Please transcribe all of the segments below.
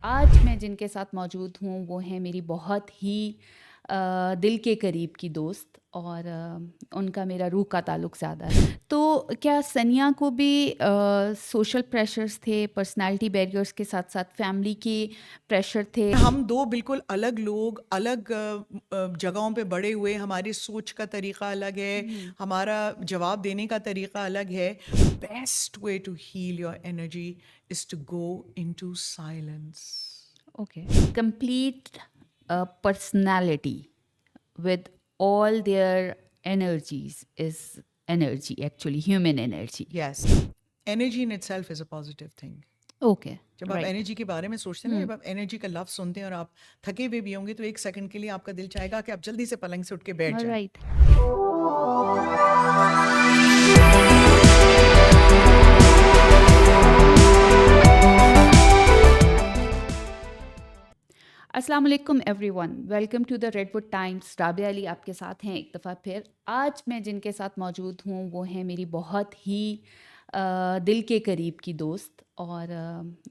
आज मैं जिनके साथ मौजूद हूँ वो हैं मेरी बहुत ही दिल के करीब की दोस्त और उनका मेरा रूह का ताल्लुक़ ज़्यादा है। तो क्या सनिया को भी सोशल प्रेशर्स थे, पर्सनैलिटी बैरियर्स के साथ-साथ फैमिली के प्रेशर थे? हम 2 बिल्कुल अलग लोग, अलग जगहों पे बड़े हुए, हमारी सोच का तरीक़ा अलग है, हुँ, हमारा जवाब देने का तरीक़ा अलग है। Best way to heal your energy is to go into silence. Okay. Complete personality with all their energies is energy, actually human energy. Yes, energy in itself is a positive thing. Okay, जब आप right. Energy के बारे में सोचते हैं ना, Hmm. जब आप एनर्जी का लफ्ज़ सुनते हैं और आप थके हुए भी होंगे, तो 1 सेकंड के लिए आपका दिल चाहेगा कि आप जल्दी से पलंग से उठ के बैठ All जाएँ। right. अस्सलाम वालेकुम everyone, welcome to the Redwood Times. Rabia Ali आपके साथ हैं एक दफ़ा फिर। आज मैं जिनके साथ मौजूद हूँ वो हैं मेरी बहुत ही दिल के करीब की दोस्त और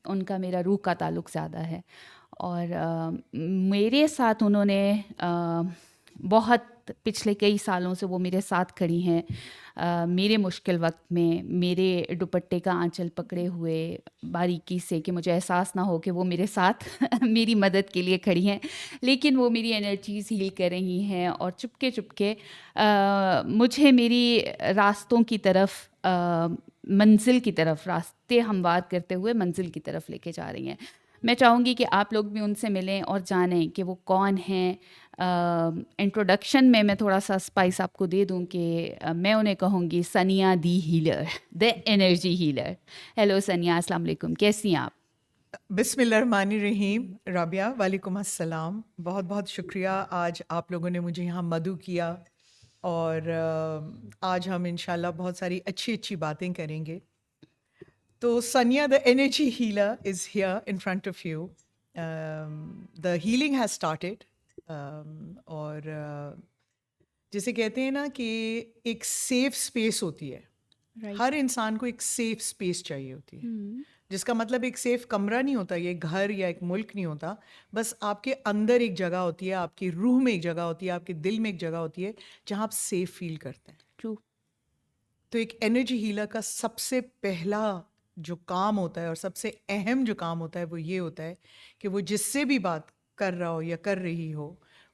उनका मेरा रूह का ताल्लुक़ ज़्यादा है और मेरे साथ उन्होंने बहुत पिछले कई सालों से वो मेरे साथ खड़ी हैं। मेरे मुश्किल वक्त में मेरे दुपट्टे का आंचल पकड़े हुए बारीकी से कि मुझे एहसास ना हो कि वो मेरे साथ मेरी मदद के लिए खड़ी हैं, लेकिन वो मेरी एनर्जीज हील कर रही हैं और चुपके चुपके मुझे मेरी रास्तों की तरफ मंजिल की तरफ रास्ते हमवार करते हुए मंजिल की तरफ लेके जा रही हैं। मैं चाहूँगी कि आप लोग भी उनसे मिलें और जानें कि वो कौन हैं। इंट्रोडक्शन में मैं थोड़ा सा स्पाइस आपको दे दूं कि मैं उन्हें कहूँगी Sania the healer, the energy healer. Hello Sania, अस्सलाम वालेकुम, कैसी हैं आप? बिस्मिल्लाहिर्रहमानिर्रहीम। राबिया, वालेकुम अस्सलाम। बहुत-बहुत शुक्रिया, आज आप लोगों ने मुझे यहाँ मदऊ किया और आज हम इंशाल्लाह बहुत सारी अच्छी-अच्छी बातें करेंगे। तो सनिया the energy healer is here in front of you. The healing has started और जिसे कहते हैं ना कि एक सेफ स्पेस होती है। राइट। हर इंसान को एक सेफ स्पेस चाहिए होती है। हम्म। जिसका मतलब एक सेफ कमरा नहीं होता, ये घर या एक मुल्क नहीं होता। बस आपके अंदर एक जगह होती है, आपकी रूह में एक जगह होती है, आपके दिल में एक जगह होती है, जहाँ आप सेफ फील करते हैं। ट्रू। तो एक एनर्जी हीलर का सबसे पहला जो काम होता है और सबसे अहम जो काम होता है वो ये होता है कि वो जिससे भी बात कर रहा हो या कर रही हो,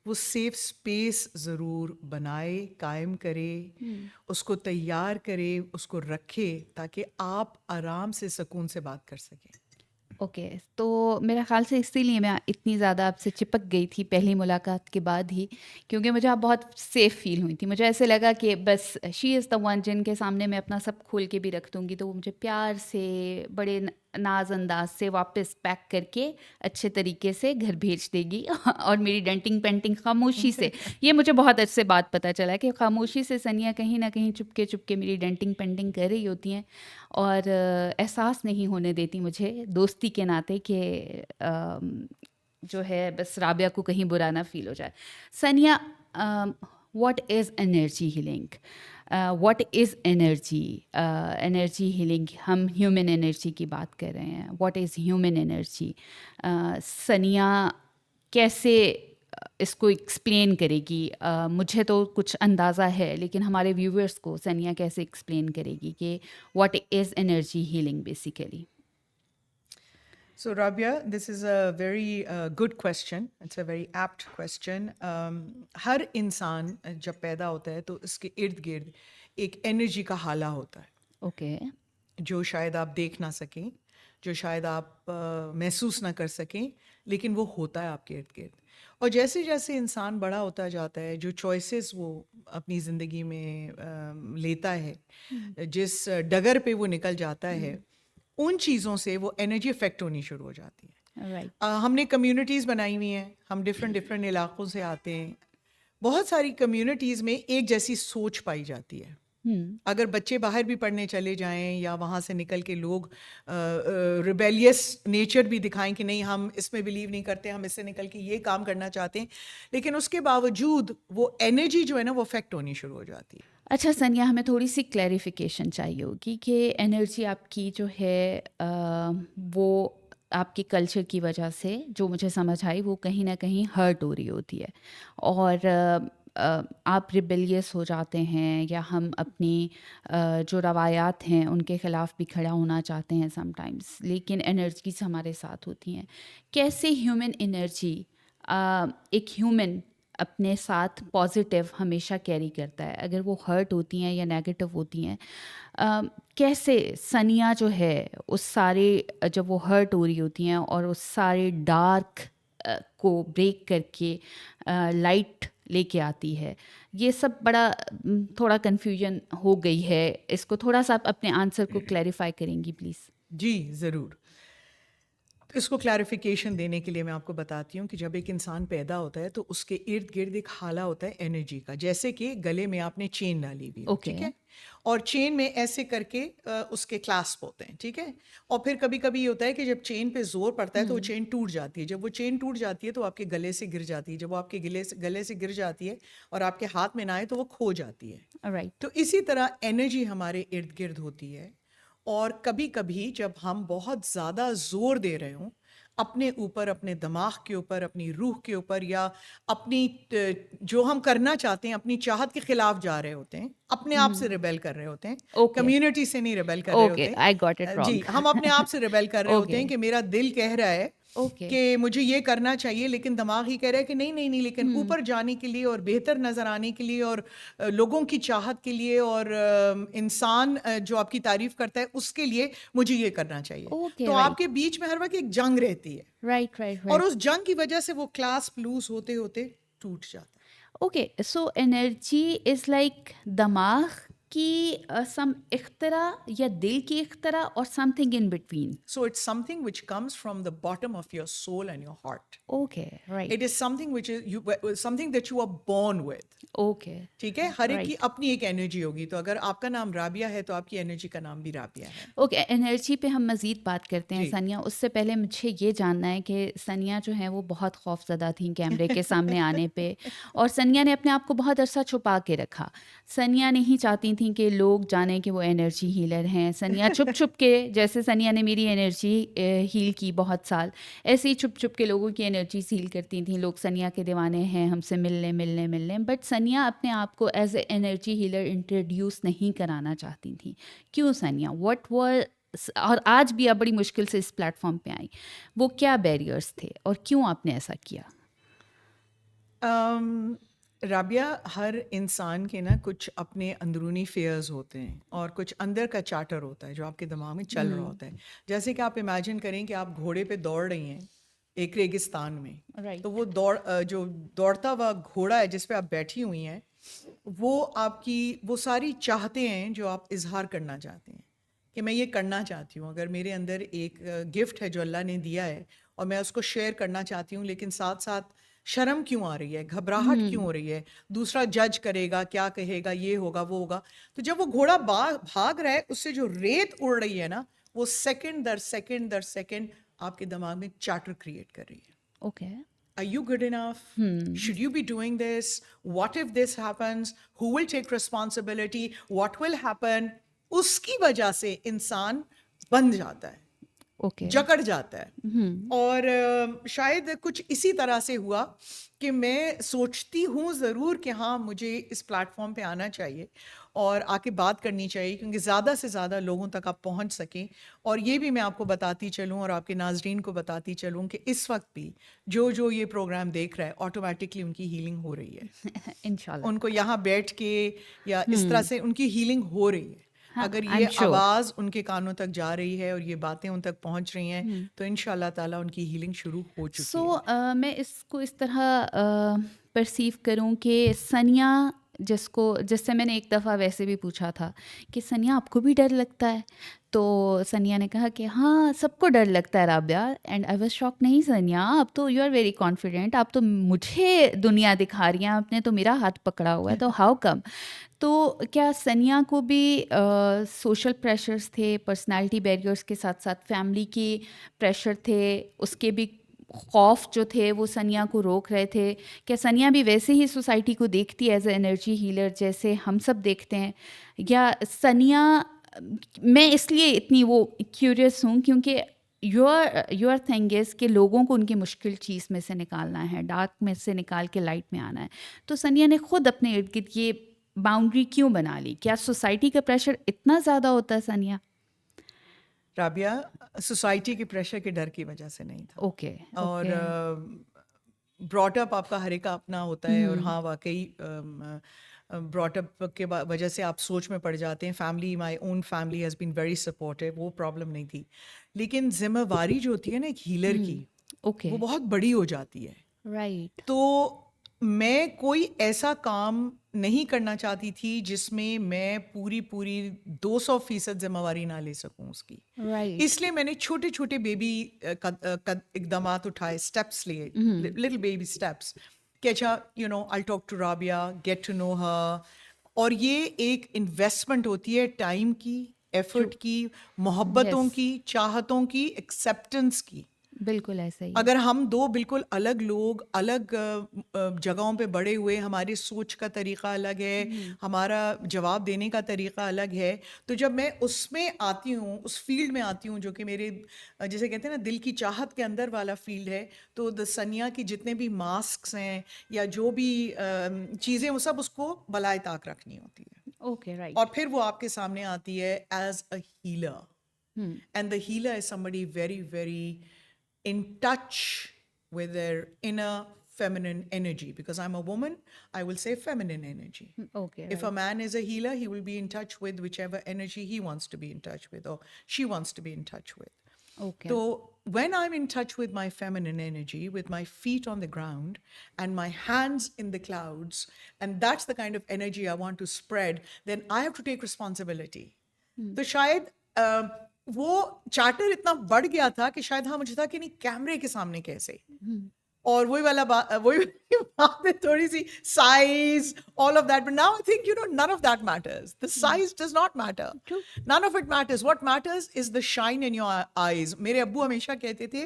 वो सेफ स्पेस ज़रूर बनाए, कायम करे, उसको तैयार करे, उसको रखे, ताकि आप आराम से सुकून से बात कर सकें। ओके, तो मेरा ख़्याल से इसीलिए मैं इतनी ज़्यादा आपसे चिपक गई थी पहली मुलाकात के बाद ही, क्योंकि मुझे आप बहुत सेफ़ फ़ील हुई थी। मुझे ऐसे लगा कि बस शी इज़ द वन जिनके सामने मैं अपना सब खोल के भी रख दूँगी, तो वो मुझे प्यार से, बड़े नाज़ अंदाज़ से वापस पैक करके अच्छे तरीके से घर भेज देगी और मेरी डेंटिंग पेंटिंग खामोशी से, ये मुझे बहुत अच्छे से बात पता चला कि खामोशी से सनिया कहीं न कहीं चुपके-चुपके मेरी डेंटिंग पेंटिंग कर रही होती हैं और एहसास नहीं होने देती मुझे दोस्ती के नाते कि जो है बस राबिया को कहीं बुरा ना फ़ील हो जाए। सनिया, what is energy healing? What is energy? Energy healing, हम ह्यूमन एनर्जी की बात कर रहे हैं। What is human energy? सनिया कैसे इसको एक्सप्लेन करेगी? मुझे तो कुछ अंदाज़ा है, लेकिन हमारे व्यूअर्स को सनिया कैसे एक्सप्लेन करेगी कि what is energy healing basically? So, Rabia, this is a very good question. It's a very apt question. हर इंसान जब पैदा होता है तो इसके इर्द गिर्द एक एनर्जी का हाला होता है, ओके। जो शायद आप देख ना सकें, जो शायद आप महसूस ना कर सकें, लेकिन वो होता है आपके इर्द गिर्द। और जैसे जैसे इंसान बड़ा होता जाता है, जो चॉइसेस वो अपनी ज़िंदगी में लेता है, जिस डगर पे वो निकल जाता है, उन चीज़ों से वो एनर्जी इफेक्ट होनी शुरू हो जाती है। राइट। हमने कम्युनिटीज़ बनाई हुई हैं, हम डिफरेंट डिफरेंट इलाक़ों से आते हैं। बहुत सारी कम्युनिटीज़ में एक जैसी सोच पाई जाती है। अगर बच्चे बाहर भी पढ़ने चले जाएं या वहाँ से निकल के लोग रिबेलियस नेचर भी दिखाएं कि नहीं, हम इसमें बिलीव नहीं करते, हम इससे निकल के ये काम करना चाहते हैं, लेकिन उसके बावजूद वो एनर्जी जो है ना, वो अफेक्ट होनी शुरू हो जाती है। अच्छा सनिया, हमें थोड़ी सी क्लैरिफिकेशन चाहिए होगी कि एनर्जी आपकी जो है वो आपके कल्चर की वजह से जो मुझे समझ आई वो कहीं ना कहीं हर्ट हो रही होती है, और आप रिबेलियस हो जाते हैं, या हम अपनी जो रवायात हैं उनके ख़िलाफ़ भी खड़ा होना चाहते हैं समटाइम्स, लेकिन एनर्जीज हमारे साथ होती हैं। कैसे ह्यूमन एनर्जी एक ह्यूमन अपने साथ पॉजिटिव हमेशा कैरी करता है, अगर वो हर्ट होती हैं या नेगेटिव होती हैं, कैसे सनिया जो है उस सारे जब वो हर्ट हो रही होती हैं और उस सारे डार्क को ब्रेक करके लाइट लेके आती है। ये सब बड़ा थोड़ा कन्फ्यूजन हो गई है, इसको थोड़ा सा आप अपने आंसर को क्लैरिफाई करेंगी प्लीज़? जी, ज़रूर। तो इसको क्लैरिफिकेशन देने के लिए मैं आपको बताती हूँ कि जब एक इंसान पैदा होता है तो उसके इर्द गिर्द एक हाला होता है एनर्जी का, जैसे कि गले में आपने चेन डाली हुई हो, ओके। ठीक है? और चेन में ऐसे करके उसके क्लास्प होते हैं, ठीक है? और फिर कभी कभी ये होता है कि जब चेन पे जोर पड़ता है तो वो चेन टूट जाती है। जब वो चेन टूट जाती है तो आपके गले से गिर जाती है। जब वो आपके गले से गिर जाती है और आपके हाथ में ना आए तो वो खो जाती है। राइट। तो इसी तरह एनर्जी हमारे इर्द गिर्द होती है। और कभी कभी जब हम बहुत ज़्यादा जोर दे रहे हों अपने ऊपर, अपने दिमाग के ऊपर, अपनी रूह के ऊपर, या अपनी जो हम करना चाहते हैं अपनी चाहत के खिलाफ जा रहे होते हैं, अपने आप से रिबेल कर रहे होते हैं, ओके। कम्युनिटी से नहीं रिबेल कर रहे ओके, होते। आई गॉट इट जी, रॉन्ग। हम अपने आप से रिबेल कर रहे होते ओके। हैं कि मेरा दिल कह रहा है ओके। कि मुझे ये करना चाहिए, लेकिन दिमाग ही कह रहा है कि नहीं नहीं नहीं, लेकिन ऊपर जाने के लिए और बेहतर नजर आने के लिए और लोगों की चाहत के लिए और इंसान जो आपकी तारीफ करता है उसके लिए मुझे ये करना चाहिए। ओके। तो राइट आपके बीच में हर वक्त एक जंग रहती है राइट राइट और राइट। उस जंग की वजह से वो क्लास लूज होते होते टूट जाता है। Okay, so energy is like दिमाग की सम इख्तरा, या दिल की इख्तरा, और something in between? So it's something which comes from the bottom of your soul and your heart. Okay. Right. It is something which is something that you are born with. Okay. ठीक है, हर एक की right. अपनी एक energy होगी। तो अगर आपका नाम राबिया है तो आपकी एनर्जी का नाम भी राबिया है। ओके, एनर्जी पे हम मज़ीद बात करते हैं जी। सनिया। उससे पहले मुझे ये जानना है कि सनिया जो है वो बहुत खौफज़दा थी कैमरे के सामने आने पे, और सनिया ने अपने आप को बहुत अरसा छुपा के रखा। सनिया नहीं चाहती थी कि लोग जानें कि वो एनर्जी हीलर हैं। सनिया छुप छुप के, जैसे सनिया ने मेरी एनर्जी हील की बहुत साल, ऐसे ही छुप छुप के लोगों की एनर्जी हील करती थी। लोग सनिया के दीवाने हैं, हमसे मिलने मिलने मिलने, बट सनिया अपने आप को as a energy healer introduce नहीं कराना चाहती थी। क्यों सनिया? व्हाट वर, और आज भी आप बड़ी मुश्किल से इस प्लेटफॉर्म पे आई, वो क्या बैरियर्स थे और क्यों आपने ऐसा किया? राबिया, हर इंसान के ना कुछ अपने अंदरूनी फेयर्स होते हैं और कुछ अंदर का चार्टर होता है जो आपके दिमाग में चल रहा होता है। जैसे कि आप इमेजिन करें कि आप घोड़े पे दौड़ रही हैं एक रेगिस्तान में। राइट। तो वो जो दौड़ता हुआ घोड़ा है जिस पे आप बैठी हुई हैं, वो आपकी वो सारी चाहते हैं जो आप इजहार करना चाहते हैं कि मैं ये करना चाहती हूँ। अगर मेरे अंदर एक गिफ्ट है जो अल्लाह ने दिया है और मैं उसको शेयर करना चाहती हूँ, लेकिन साथ साथ शर्म क्यों आ रही है, घबराहट क्यों हो रही है, दूसरा जज करेगा, क्या कहेगा, ये होगा वो होगा। तो जब वो घोड़ा भाग रहा है, उससे जो रेत उड़ रही है ना, वो सेकंड दर सेकंड दर सेकंड आपके दिमाग में चार्टर क्रिएट कर रही है। Okay. Are you good enough? Should you be doing this? What if this happens? Who will take responsibility? What will happen? उसकी वजह से इंसान बंध जाता है, ओके। जकड़ जाता है। और शायद कुछ इसी तरह से हुआ कि मैं सोचती हूँ ज़रूर कि हाँ, मुझे इस प्लेटफॉर्म पे आना चाहिए और आके बात करनी चाहिए, क्योंकि ज़्यादा से ज़्यादा लोगों तक आप पहुँच सकें। और ये भी मैं आपको बताती चलूँ और आपके नाजरीन को बताती चलूँ कि इस वक्त भी जो ये प्रोग्राम देख रहा है, ऑटोमेटिकली उनकी हीलिंग हो रही है। इंशाल्लाह। उनको यहाँ बैठ के या इस तरह से उनकी हीलिंग हो रही है। हाँ, अगर I'm ये sure. आवाज़ उनके कानों तक जा रही है और ये बातें उन तक पहुंच रही हैं, तो इंशाल्लाह ताला उनकी हीलिंग शुरू हो चुकी सो है। मैं इसको इस तरह परसीव करूं कि सनिया, जिससे मैंने एक दफ़ा वैसे भी पूछा था कि सनिया आपको भी डर लगता है, तो सनिया ने कहा कि हाँ, सबको डर लगता है Rabia. And I was shock, नहीं सनिया, आप तो यू आर वेरी कॉन्फिडेंट, आप तो मुझे दुनिया दिखा रही हैं, आपने तो मेरा हाथ पकड़ा हुआ है, तो हाउ कम? तो क्या सनिया को भी सोशल प्रेशर्स थे, पर्सनालिटी बैरियर्स के साथ साथ फैमिली के प्रेशर थे, उसके भी खौफ जो थे वो सनिया को रोक रहे थे? क्या सनिया भी वैसे ही सोसाइटी को देखती है एज ए एनर्जी हीलर जैसे हम सब देखते हैं? या सनिया, मैं इसलिए इतनी वो क्यूरियस हूँ क्योंकि योर थिंग इज़ कि लोगों को उनकी मुश्किल चीज़ में से निकालना है, डार्क में से निकाल के लाइट में आना है। तो सनिया ने खुद अपने इर्द गिर्द ये बाउंड्री क्यों बना ली? क्या सोसाइटी का प्रेशर इतना ज़्यादा होता है सनिया? राबिया, सोसाइटी के प्रेशर के डर की वजह से नहीं था। ओके, और ओके। ब्रॉट अप आपका हर एक का अपना होता है, और हाँ वाकई ब्रॉट अप के वजह से आप सोच में पड़ जाते हैं। Family, my own family has been very supportive, वो प्रॉब्लम नहीं थी। लेकिन जिम्मेवारी जो होती है ना एक हीलर की, ओके, वो बहुत बड़ी हो जाती है। राइट, तो मैं कोई ऐसा काम नहीं करना चाहती थी जिसमें मैं पूरी पूरी 200% जिम्मेवारी ना ले सकूं उसकी। राइट। इसलिए मैंने छोटे छोटे बेबी इकदामात उठाए, स्टेप्स लिए, लिटिल बेबी स्टेप्स, कि अच्छा I talk to Rabia, get to know her. और ये एक इन्वेस्टमेंट होती है, टाइम की, ट्रू, एफर्ट की, मोहब्बतों यस, की, चाहतों की, एक्सेप्टेंस की। बिल्कुल ऐसा ही है। अगर हम दो बिल्कुल अलग लोग, अलग जगहों पे बड़े हुए, हमारी सोच का तरीका अलग है, हमारा जवाब देने का तरीका अलग है, तो जब मैं उसमें आती हूँ, उस फील्ड में आती हूँ जो कि मेरे जैसे कहते हैं ना दिल की चाहत के अंदर वाला फील्ड है, तो द सनिया की जितने भी मास्क्स हैं या जो भी चीज़ें, वो सब उसको बलाए ताक रखनी होती है। ओके, और राइट। फिर वो आपके सामने आती है as a healer, and the healer is somebody very very in touch with their inner feminine energy. Because I'm a woman, I will say feminine energy. Okay, If a right, man is a healer, he will be in touch with whichever energy he wants to be in touch with, or she wants to be in touch with. Okay, So when I'm in touch with my feminine energy, with my feet on the ground and my hands in the clouds, and that's the kind of energy I want to spread, then I have to take responsibility. तो शायद वो charter इतना बढ़ गया था कि शायद हाँ मुझे था कि नहीं, कैमरे के सामने कैसे। और वही वाला बात, वही वाली बात है, थोड़ी सी size, all of that, but now I think none of that matters, the size does not matter, true, none of it matters, what matters is the shine in your eyes. मेरे अब्बू हमेशा कहते थे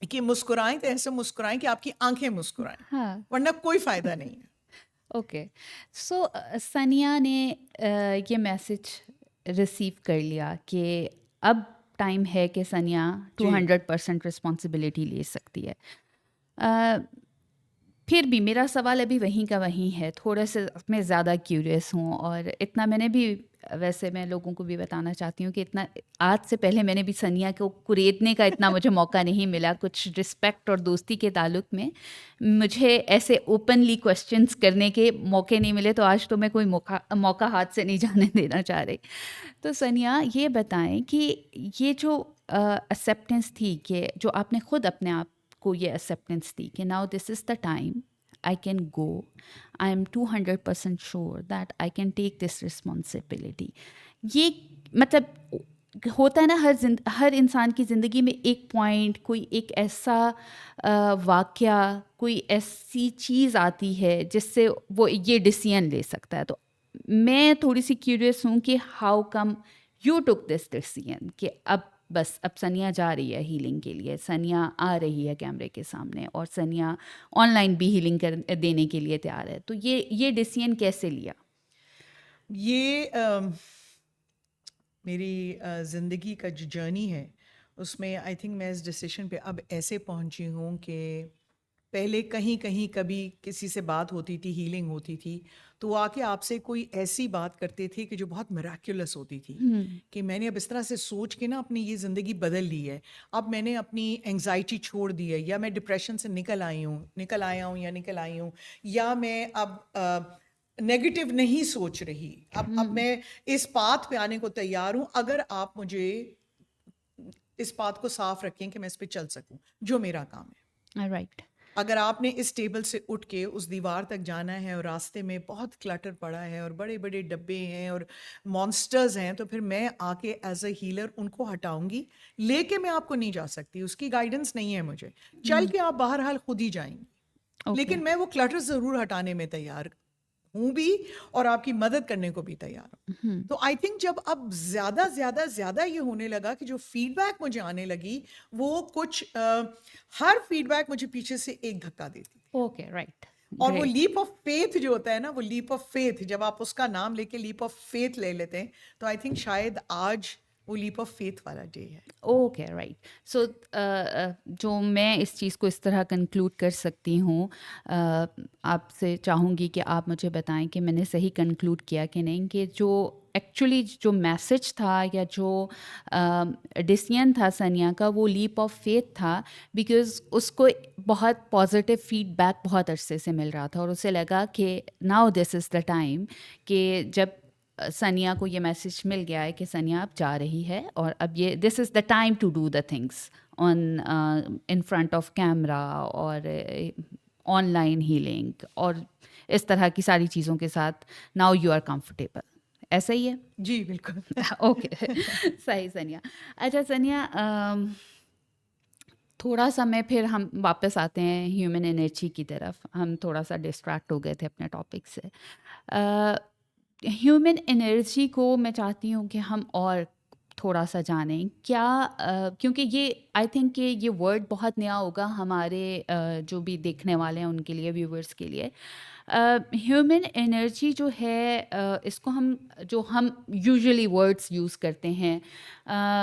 कि मुस्कुराएं तो ऐसे मुस्कुराएं कि आपकी आंखें मुस्कुराएं, हाँ, वरना कोई फायदा नहीं है। ओके। सो सनिया ने ये मैसेज रिसीव कर लिया कि अब टाइम है कि सनिया जी 200% रिस्पॉन्सिबिलिटी ले सकती है। अ, फिर भी मेरा सवाल अभी वहीं का वहीं है, थोड़ा सा मैं ज़्यादा क्यूरियस हूँ, और इतना मैंने भी, वैसे मैं लोगों को भी बताना चाहती हूँ कि इतना आज से पहले मैंने भी सनिया को कुरेदने का इतना मुझे मौका नहीं मिला। कुछ रिस्पेक्ट और दोस्ती के ताल्लुक में मुझे ऐसे ओपनली क्वेश्चंस करने के मौके नहीं मिले, तो आज तो मैं कोई मौका हाथ से नहीं जाने देना चाह रही। तो सनिया ये बताएं कि ये जो एक्सेप्टेंस थी, कि जो आपने खुद अपने आप को ये एक्सेप्टेंस दी कि now this is the time, I can go, I am 200% sure that I can take this responsibility. ये मतलब होता है ना, हर इंसान की ज़िंदगी में एक पॉइंट, कोई एक ऐसा वाक़या, कोई ऐसी चीज़ आती है जिससे वो ये डिसीजन ले सकता है। तो मैं थोड़ी सी क्यूरियस हूँ कि how come you took this decision कि अब बस, अब सनिया जा रही है हीलिंग के लिए, सनिया आ रही है कैमरे के सामने, और सनिया ऑनलाइन भी हीलिंग देने के लिए तैयार है। तो ये डिसीजन कैसे लिया? ये मेरी ज़िंदगी का जो जर्नी है उसमें आई थिंक मैं इस डिसीजन पे अब ऐसे पहुंची हूँ कि पहले कहीं कहीं कभी किसी से बात होती थी, हीलिंग होती थी, तो वो आके आपसे कोई ऐसी बात करते थे कि जो बहुत मिराक्युलस होती थी, कि मैंने अब इस तरह से सोच के ना अपनी ये ज़िंदगी बदल ली है। अब मैंने अपनी एंग्जाइटी छोड़ दी है, या मैं डिप्रेशन से निकल आया हूँ या निकल आई हूँ, या मैं अब नेगेटिव नहीं सोच रही। अब मैं इस पाथ पे आने को तैयार हूँ, अगर आप मुझे इस पाथ को साफ रखें कि मैं इस पे चल सकूं, जो मेरा काम है। राइट, अगर आपने इस टेबल से उठ के उस दीवार तक जाना है और रास्ते में बहुत क्लटर पड़ा है और बड़े बड़े डब्बे हैं और मॉन्स्टर्स हैं, तो फिर मैं आके एज अ हीलर उनको हटाऊंगी। लेके मैं आपको नहीं जा सकती, उसकी गाइडेंस नहीं है मुझे, चल के आप बाहर हाल खुद ही जाएंगी। ओके, लेकिन मैं वो क्लटर ज़रूर हटाने में तैयार हूँ भी, और आपकी मदद करने को भी तैयार हूँ। तो आई थिंक जब अब ज़्यादा ज़्यादा ज़्यादा ये होने लगा कि जो फीडबैक मुझे आने लगी, वो कुछ हर फीडबैक मुझे पीछे से एक धक्का देती थी। ओके, राइट, और वो ग्रेट, लीप ऑफ फेथ जो होता है ना, वो लीप ऑफ फेथ, जब आप उसका नाम लेके लीप ऑफ फेथ ले लेते हैं, तो आई थिंक शायद आज वो लीप ऑफ फेथ वाला डे है। Okay right. सो जो मैं इस चीज़ को इस तरह कंक्लूड कर सकती हूँ, आपसे चाहूँगी कि आप मुझे बताएं कि मैंने सही कंक्लूड किया कि नहीं, कि जो एक्चुअली जो मैसेज था या जो डिसीजन था सनिया का, वो लीप ऑफ फेथ था, बिकॉज उसको बहुत पॉजिटिव फीडबैक बहुत अरसे से मिल रहा था और उसे लगा कि now this is the time, कि जब सनिया को ये मैसेज मिल गया है कि सनिया अब जा रही है और अब ये this is the time to do the things on in front of camera और ऑनलाइन हीलिंग और इस तरह की सारी चीज़ों के साथ नाउ यू आर कंफर्टेबल, ऐसा ही है? जी बिल्कुल। ओके सही सनिया। अच्छा सनिया, थोड़ा सा मैं फिर हम वापस आते हैं ह्यूमन एनर्जी की तरफ। हम थोड़ा सा डिस्ट्रैक्ट हो गए थे अपने टॉपिक से। ह्यूमन एनर्जी को मैं चाहती हूँ कि हम और थोड़ा सा जानें क्या, क्योंकि ये आई थिंक कि ये वर्ड बहुत नया होगा हमारे जो भी देखने वाले हैं उनके लिए, व्यूवर्स के लिए। ह्यूमन एनर्जी जो है, इसको हम यूजुअली वर्ड्स यूज़ करते हैं।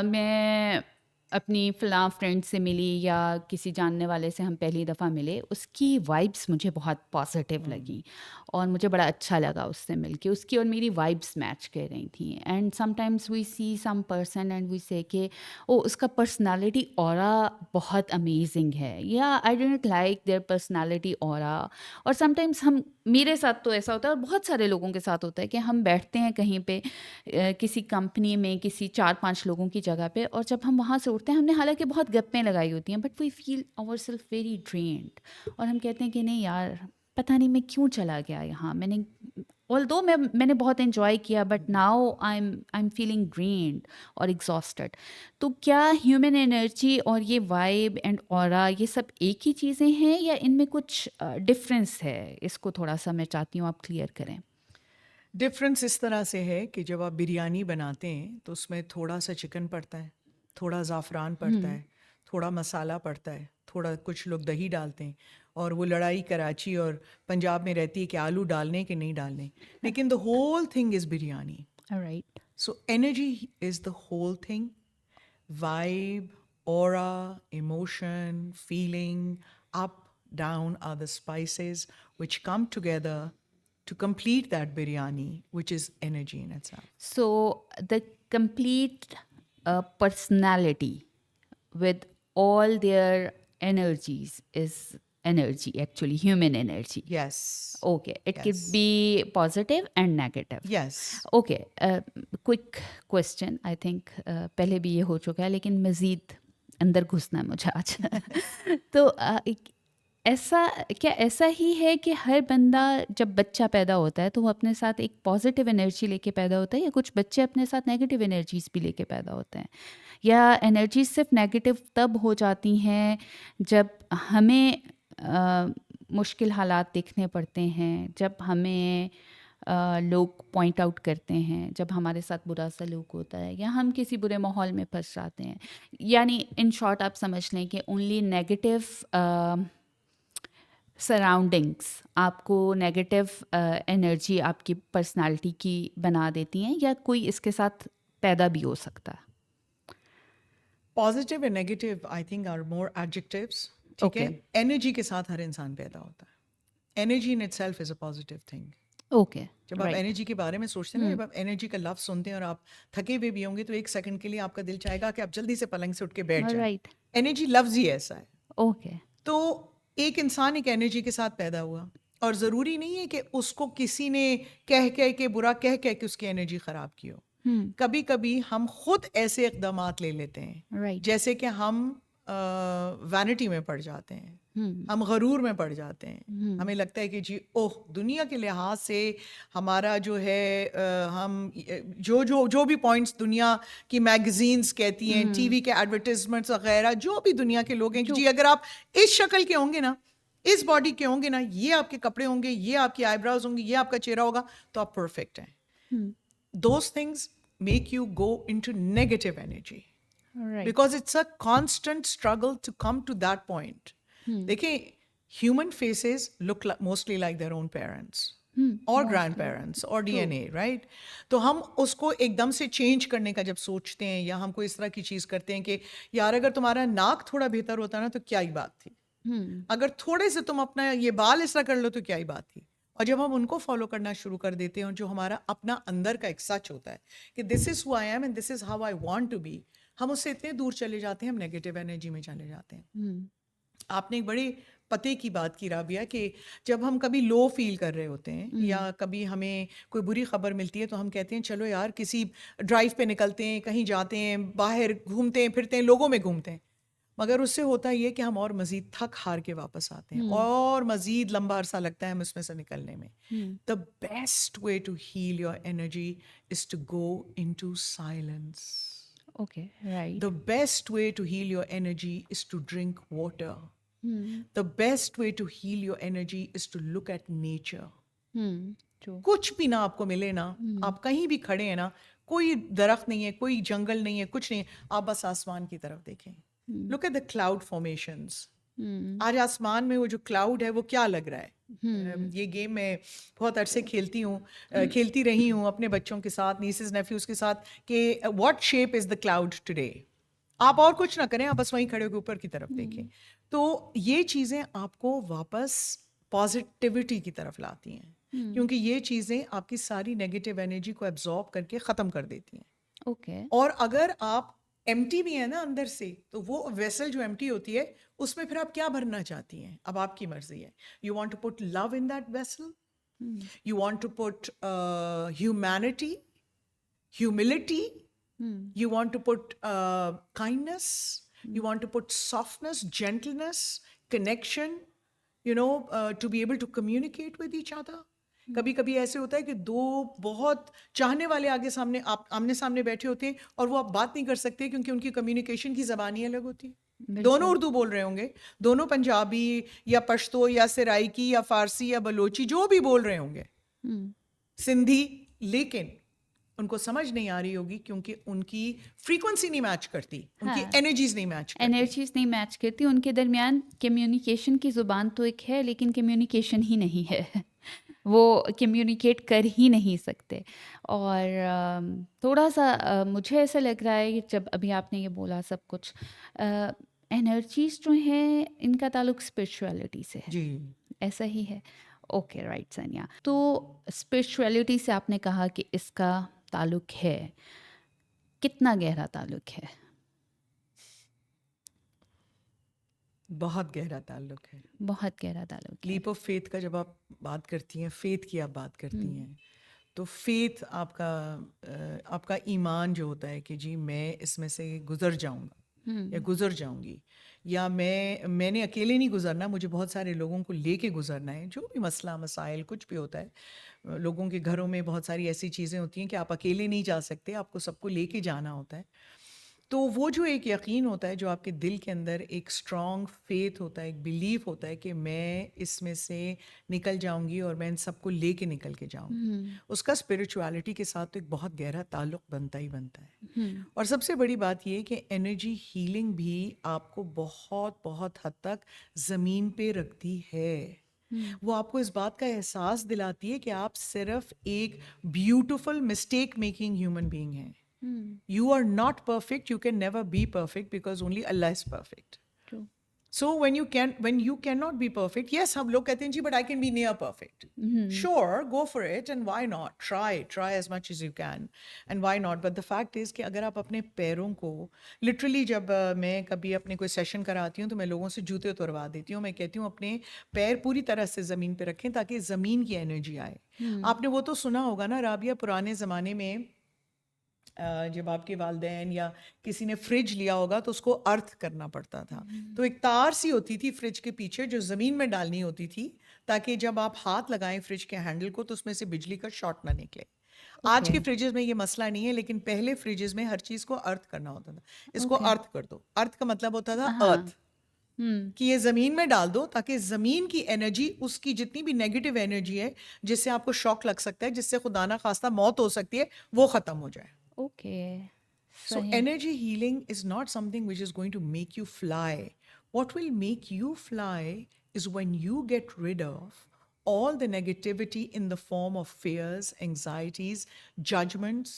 मैं अपनी फ़लाँ फ्रेंड से मिली या किसी जानने वाले से हम पहली दफ़ा मिले, उसकी वाइब्स मुझे बहुत पॉजिटिव लगी और मुझे बड़ा अच्छा लगा उससे मिलके। उसकी और मेरी वाइब्स मैच कर रही थी। And sometimes we see some person and we say कि ओ उसका पर्सनालिटी ऑरा बहुत अमेजिंग है, या I don't like there personality aura. और समटाइम्स हम, मेरे साथ तो ऐसा होता है और बहुत सारे लोगों के साथ होता है कि हम बैठते हैं कहीं पे किसी कंपनी में किसी 4-5 लोगों की जगह पे, और जब हम वहाँ से उठते हैं, हमने हालांकि बहुत गप्पें लगाई होती हैं, but we feel our self very drained और हम कहते हैं कि नहीं यार, पता नहीं मैं क्यों चला गया यहाँ। ऑल्दो मैंने बहुत इन्जॉय किया, but now I am feeling drained और एग्जॉस्टेड। तो क्या ह्यूमन एनर्जी और ये वाइब एंड ऑरा ये सब एक ही चीज़ें हैं या इनमें कुछ डिफरेंस है? इसको थोड़ा सा मैं चाहती हूँ आप क्लियर करें। डिफरेंस इस तरह से है कि जब आप बिरयानी बनाते हैं तो उसमें थोड़ा सा चिकन पड़ता है, थोड़ा ज़ाफ़रान पड़ता है, थोड़ा मसाला पड़ता है, थोड़ा कुछ लोग दही डालते हैं। और वो लड़ाई कराची और पंजाब में रहती है कि आलू डालने कि नहीं डालने, लेकिन the whole thing is biryani. Right. So energy is the whole thing. Vibe, aura, emotion, feeling, up, down are the spices which come together to complete that biryani, which is energy in itself. So the complete personality with all their energies is energy, actually human energy. Yes. Okay, it could Yes. be positive and negative. Yes. Okay, quick question, I think पहले भी ये हो चुका है लेकिन मज़ीद अंदर घुसना है मुझे आज तो ऐसा ही है कि हर बंदा जब बच्चा पैदा होता है तो वो अपने साथ एक पॉजिटिव एनर्जी लेके पैदा होता है, या कुछ बच्चे अपने साथ नेगेटिव एनर्जीज भी लेके पैदा होते हैं, या एनर्जी सिर्फ नेगेटिव तब हो जाती हैं जब हमें मुश्किल हालात देखने पड़ते हैं, जब हमें लोग पॉइंट आउट करते हैं, जब हमारे साथ बुरा सलूक होता है, या हम किसी बुरे माहौल में फंस जाते हैं? यानी इन शॉर्ट आप समझ लें कि ओनली नेगेटिव सराउंडिंग्स आपको नेगेटिव एनर्जी आपकी पर्सनालिटी की बना देती हैं, या कोई इसके साथ पैदा भी हो सकता है? Positive and negative, I think, are more adjectives. ठीक है? एनर्जी के साथ हर इंसान पैदा होता है। Energy in itself is a positive thing. Okay, जब आप एनर्जी के बारे में सोचते हैं ना, जब आप एनर्जी का लफ्ज सुनते हैं और आप थके हुए भी होंगे तो एक सेकंड के लिए आपका दिल चाहेगा कि आप जल्दी से पलंग से उठ के बैठ जाएं। राइट। एनर्जी लफ्ज ही ऐसा है। ओके। तो एक इंसान एक एनर्जी के साथ पैदा हुआ और ज़रूरी नहीं है कि उसको किसी ने कह के बुरा कह के उसकी एनर्जी ख़राब की हो। कभी कभी हम खुद ऐसे इक़दामात ले लेते हैं, राइट। जैसे कि हम वैनिटी में पड़ जाते हैं, हम गरूर में पड़ जाते हैं। हमें लगता है कि जी ओह, दुनिया के लिहाज से हमारा जो है हम जो भी पॉइंट्स दुनिया की मैगजीन्स कहती हैं, टीवी के एडवर्टाइजमेंट्स वगैरह, जो भी दुनिया के लोग हैं कि जी अगर आप इस शक्ल के होंगे ना, इस बॉडी के होंगे ना, ये आपके कपड़े होंगे, ये आपकी आईब्रोज होंगी, ये आपका चेहरा होगा, तो आप परफेक्ट हैं। Those things make you go into negative energy. Right. Because it's a constant struggle to come to that point. देखिए, human faces look mostly like their own parents. और मोस्टली ग्रैंड पेरेंट्स और true. DNA, right? तो हम उसको एकदम से change करने का जब सोचते हैं या हम कोई इस तरह की चीज़ करते हैं कि यार अगर तुम्हारा नाक थोड़ा बेहतर होता ना तो क्या ही बात थी, हम्म अगर थोड़े से तुम अपना ये बाल इस तरह कर लो तो क्या ही बात थी। और जब हम उनको फॉलो करना शुरू कर देते हैं और जो हमारा अपना अंदर का एक सच होता है कि this is who I am and this is how I want to be, हम उससे इतने दूर चले जाते हैं, हम नेगेटिव एनर्जी में चले जाते हैं। हम्म आपने एक बड़े पते की बात की राबिया कि जब हम कभी लो फील कर रहे होते हैं या हम्म कभी हमें कोई बुरी खबर मिलती है तो हम कहते हैं चलो यार किसी ड्राइव पे निकलते हैं, कहीं जाते हैं, बाहर घूमते हैं फिरते हैं, लोगों में घूमते हैं। मगर उससे होता ये कि हम और मज़ीद थक हार के वापस आते हैं हम्म और मज़ीद लंबा अरसा लगता है हमें उसमें से निकलने में। Hmm the best way to heal your energy is to go into silence. Okay right. The best way to heal your energy is to drink water. Hmm The best way to heal your energy is to look at nature. True. कुछ भी ना आपको मिले ना, आप कहीं भी खड़े हैं ना, कोई दरख्त नहीं है, कोई जंगल नहीं है, कुछ नहीं है, आप बस आसमान की तरफ देखें। Look at the cloud formations. Hmm आज आसमान में वो जो क्लाउड है वो क्या लग रहा है? हम्म ये गेम मैं बहुत अरसे खेलती हूँ, खेलती रही हूँ अपने बच्चों के साथ, नीसेस नेफ्यूज के साथ कि what shape is the cloud today. आप और कुछ ना करें, आप बस वहीं खड़े होकर ऊपर की तरफ देखें। तो ये चीज़ें आपको वापस पॉजिटिविटी की तरफ लाती हैं, क्योंकि ये चीज़ें आपकी सारी नेगेटिव एनर्जी को एब्जॉर्ब करके ख़त्म कर देती हैं। ओके। और अगर आप एम्प्टी भी है ना अंदर से, तो वो वेसल जो एम्प्टी होती है उसमें फिर आप क्या भरना चाहती हैं, अब आपकी मर्जी है। You want to put love in that vessel, you want to put humanity, humility, you want to put kindness, you want to put softness, gentleness, connection, to be able to communicate with each other. कभी कभी ऐसे होता है कि दो बहुत चाहने वाले आगे सामने आप आमने सामने बैठे होते हैं और वो आप बात नहीं कर सकते क्योंकि उनकी कम्युनिकेशन की ज़बान ही अलग होती है। दोनों बिल्कुल। उर्दू बोल रहे होंगे, दोनों पंजाबी या पश्तो या सराइकी या फारसी या बलोची जो भी बोल रहे होंगे, हम्म सिंधी, लेकिन उनको समझ नहीं आ रही होगी क्योंकि उनकी फ्रीक्वेंसी नहीं मैच करती, उनकी हाँ, एनर्जीज नहीं मैच करती। एनर्जीज नहीं मैच करती उनके दरमियान। कम्युनिकेशन की ज़ुबान तो एक है लेकिन कम्युनिकेशन ही नहीं है। वो कम्युनिकेट कर ही नहीं सकते। और थोड़ा सा मुझे ऐसा लग रहा है कि जब अभी आपने ये बोला सब कुछ, एनर्जीज जो हैं इनका ताल्लुक स्पिरिचुअलिटी से है। जी, ऐसा ही है। ओके राइट सानिया, तो स्पिरिचुअलिटी से आपने कहा कि इसका ताल्लुक है, कितना गहरा ताल्लुक है? बहुत गहरा ताल्लुक है। बहुत गहरा ताल्लुक है। लीप ऑफ फेथ का जब आप बात करती हैं, फेथ की आप बात करती हैं, तो फेथ आपका ईमान जो होता है कि जी मैं इसमें से गुजर जाऊंगा या गुजर जाऊंगी, या मैंने अकेले नहीं गुजरना, मुझे बहुत सारे लोगों को लेके गुजरना है। जो भी मसला मसाइल कुछ भी होता है, लोगों के घरों में बहुत सारी ऐसी चीज़ें होती हैं कि आप अकेले नहीं जा सकते, आपको सबको लेके जाना होता है। तो वो जो एक यकीन होता है, जो आपके दिल के अंदर एक स्ट्रॉन्ग फेथ होता है, एक बिलीफ होता है कि मैं इसमें से निकल जाऊंगी और मैं इन सबको लेके निकल के जाऊंगी, उसका स्पिरिचुअलिटी के साथ तो एक बहुत गहरा ताल्लुक बनता ही बनता है। और सबसे बड़ी बात ये कि एनर्जी हीलिंग भी आपको बहुत बहुत हद तक ज़मीन पे रखती है। वो आपको इस बात का एहसास दिलाती है कि आप सिर्फ एक beautiful mistake making human being हैं। You are not perfect. You can never be perfect because only Allah is perfect. True. So when you cannot be perfect, yes, हम लोग कहते हैं जी, but I can be near perfect. Sure, go for it, and why not? Try as much as you can, and why not? But the fact is कि अगर आप अपने पैरों को literally, जब मैं कभी अपने कोई सेशन कराती हूँ तो मैं लोगों से जूते उतरवा देती हूँ। मैं कहती हूँ अपने पैर पूरी तरह से ज़मीन पे रखें ताकि ज़मीन की एनर्जी आए। आपने वो तो सुना होगा ना राबिया, पुराने ज़माने में जब आपके वालिदैन या किसी ने फ्रिज लिया होगा तो उसको अर्थ करना पड़ता था। तो एक तार सी होती थी फ्रिज के पीछे जो ज़मीन में डालनी होती थी ताकि जब आप हाथ लगाएं फ्रिज के हैंडल को तो उसमें से बिजली का शॉट ना निकले। आज के फ्रिजेस में ये मसला नहीं है, लेकिन पहले फ्रिजेस में हर चीज़ को अर्थ करना होता था। इसको अर्थ कर दो, अर्थ का मतलब होता था अर्थ, कि ये ज़मीन में डाल दो ताकि ज़मीन की एनर्जी, उसकी जितनी भी नेगेटिव एनर्जी है जिससे आपको शॉक लग सकता है, जिससे खुदा ना खास्ता मौत हो सकती है, वो ख़त्म हो जाए। Okay. So energy healing is not something which is going to make you fly. What will make you fly is when you get rid of all the negativity in the form of fears, anxieties, judgments.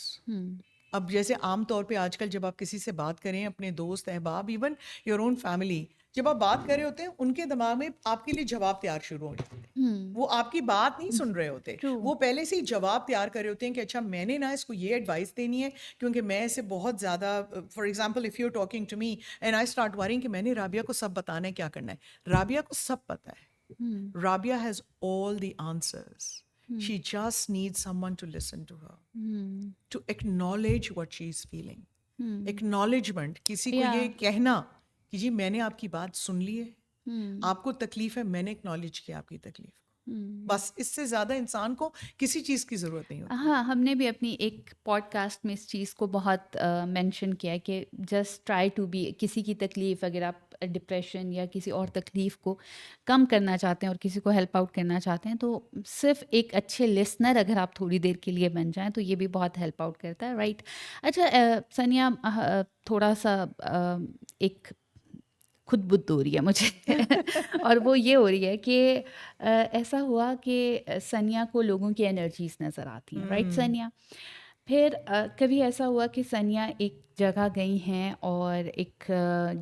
अब जैसे आम तौर पे आजकल जब आप किसी से बात करें, अपने दोस्त अहबाब, इवन योर ओन फैमिली, जब आप बात कर रहे होते हैं उनके दिमाग में आपके लिए जवाब तैयार शुरू हो जाते हैं। वो आपकी बात नहीं सुन रहे होते, ट्रू वो पहले से ही जवाब तैयार कर रहे होते हैं कि अच्छा मैंने ना इसको ये एडवाइस देनी है क्योंकि मैं इसे बहुत ज़्यादा, for example if you are talking to me and I start worrying कि मैंने राबिया को सब बताना है क्या करना है। राबिया को सब पता है, Rabia has all the answers. She just needs someone to listen to her, to acknowledge what she's feeling. Acknowledgement, किसी को या ये कहना कि जी मैंने आपकी बात सुन ली है, आपको तकलीफ है, मैंने एक्नॉलेज किया आपकी तकलीफ को। बस इससे ज़्यादा इंसान को किसी चीज़ की ज़रूरत नहीं होती। हाँ, हमने भी अपनी एक पॉडकास्ट में इस चीज़ को बहुत मेंशन किया है कि जस्ट ट्राई टू बी, किसी की तकलीफ़, अगर आप डिप्रेशन या किसी और तकलीफ़ को कम करना चाहते हैं और किसी को हेल्प आउट करना चाहते हैं, तो सिर्फ एक अच्छे लिसनर अगर आप थोड़ी देर के लिए बन जाएं तो ये भी बहुत हेल्प आउट करता है, राइट? अच्छा सनिया, थोड़ा सा एक खुद बुद्ध हो रही है मुझे और वो ये हो रही है कि ऐसा हुआ कि सनिया को लोगों की एनर्जीज नज़र आती हैं, राइट सनिया? फिर कभी ऐसा हुआ कि सनिया एक जगह गई हैं और एक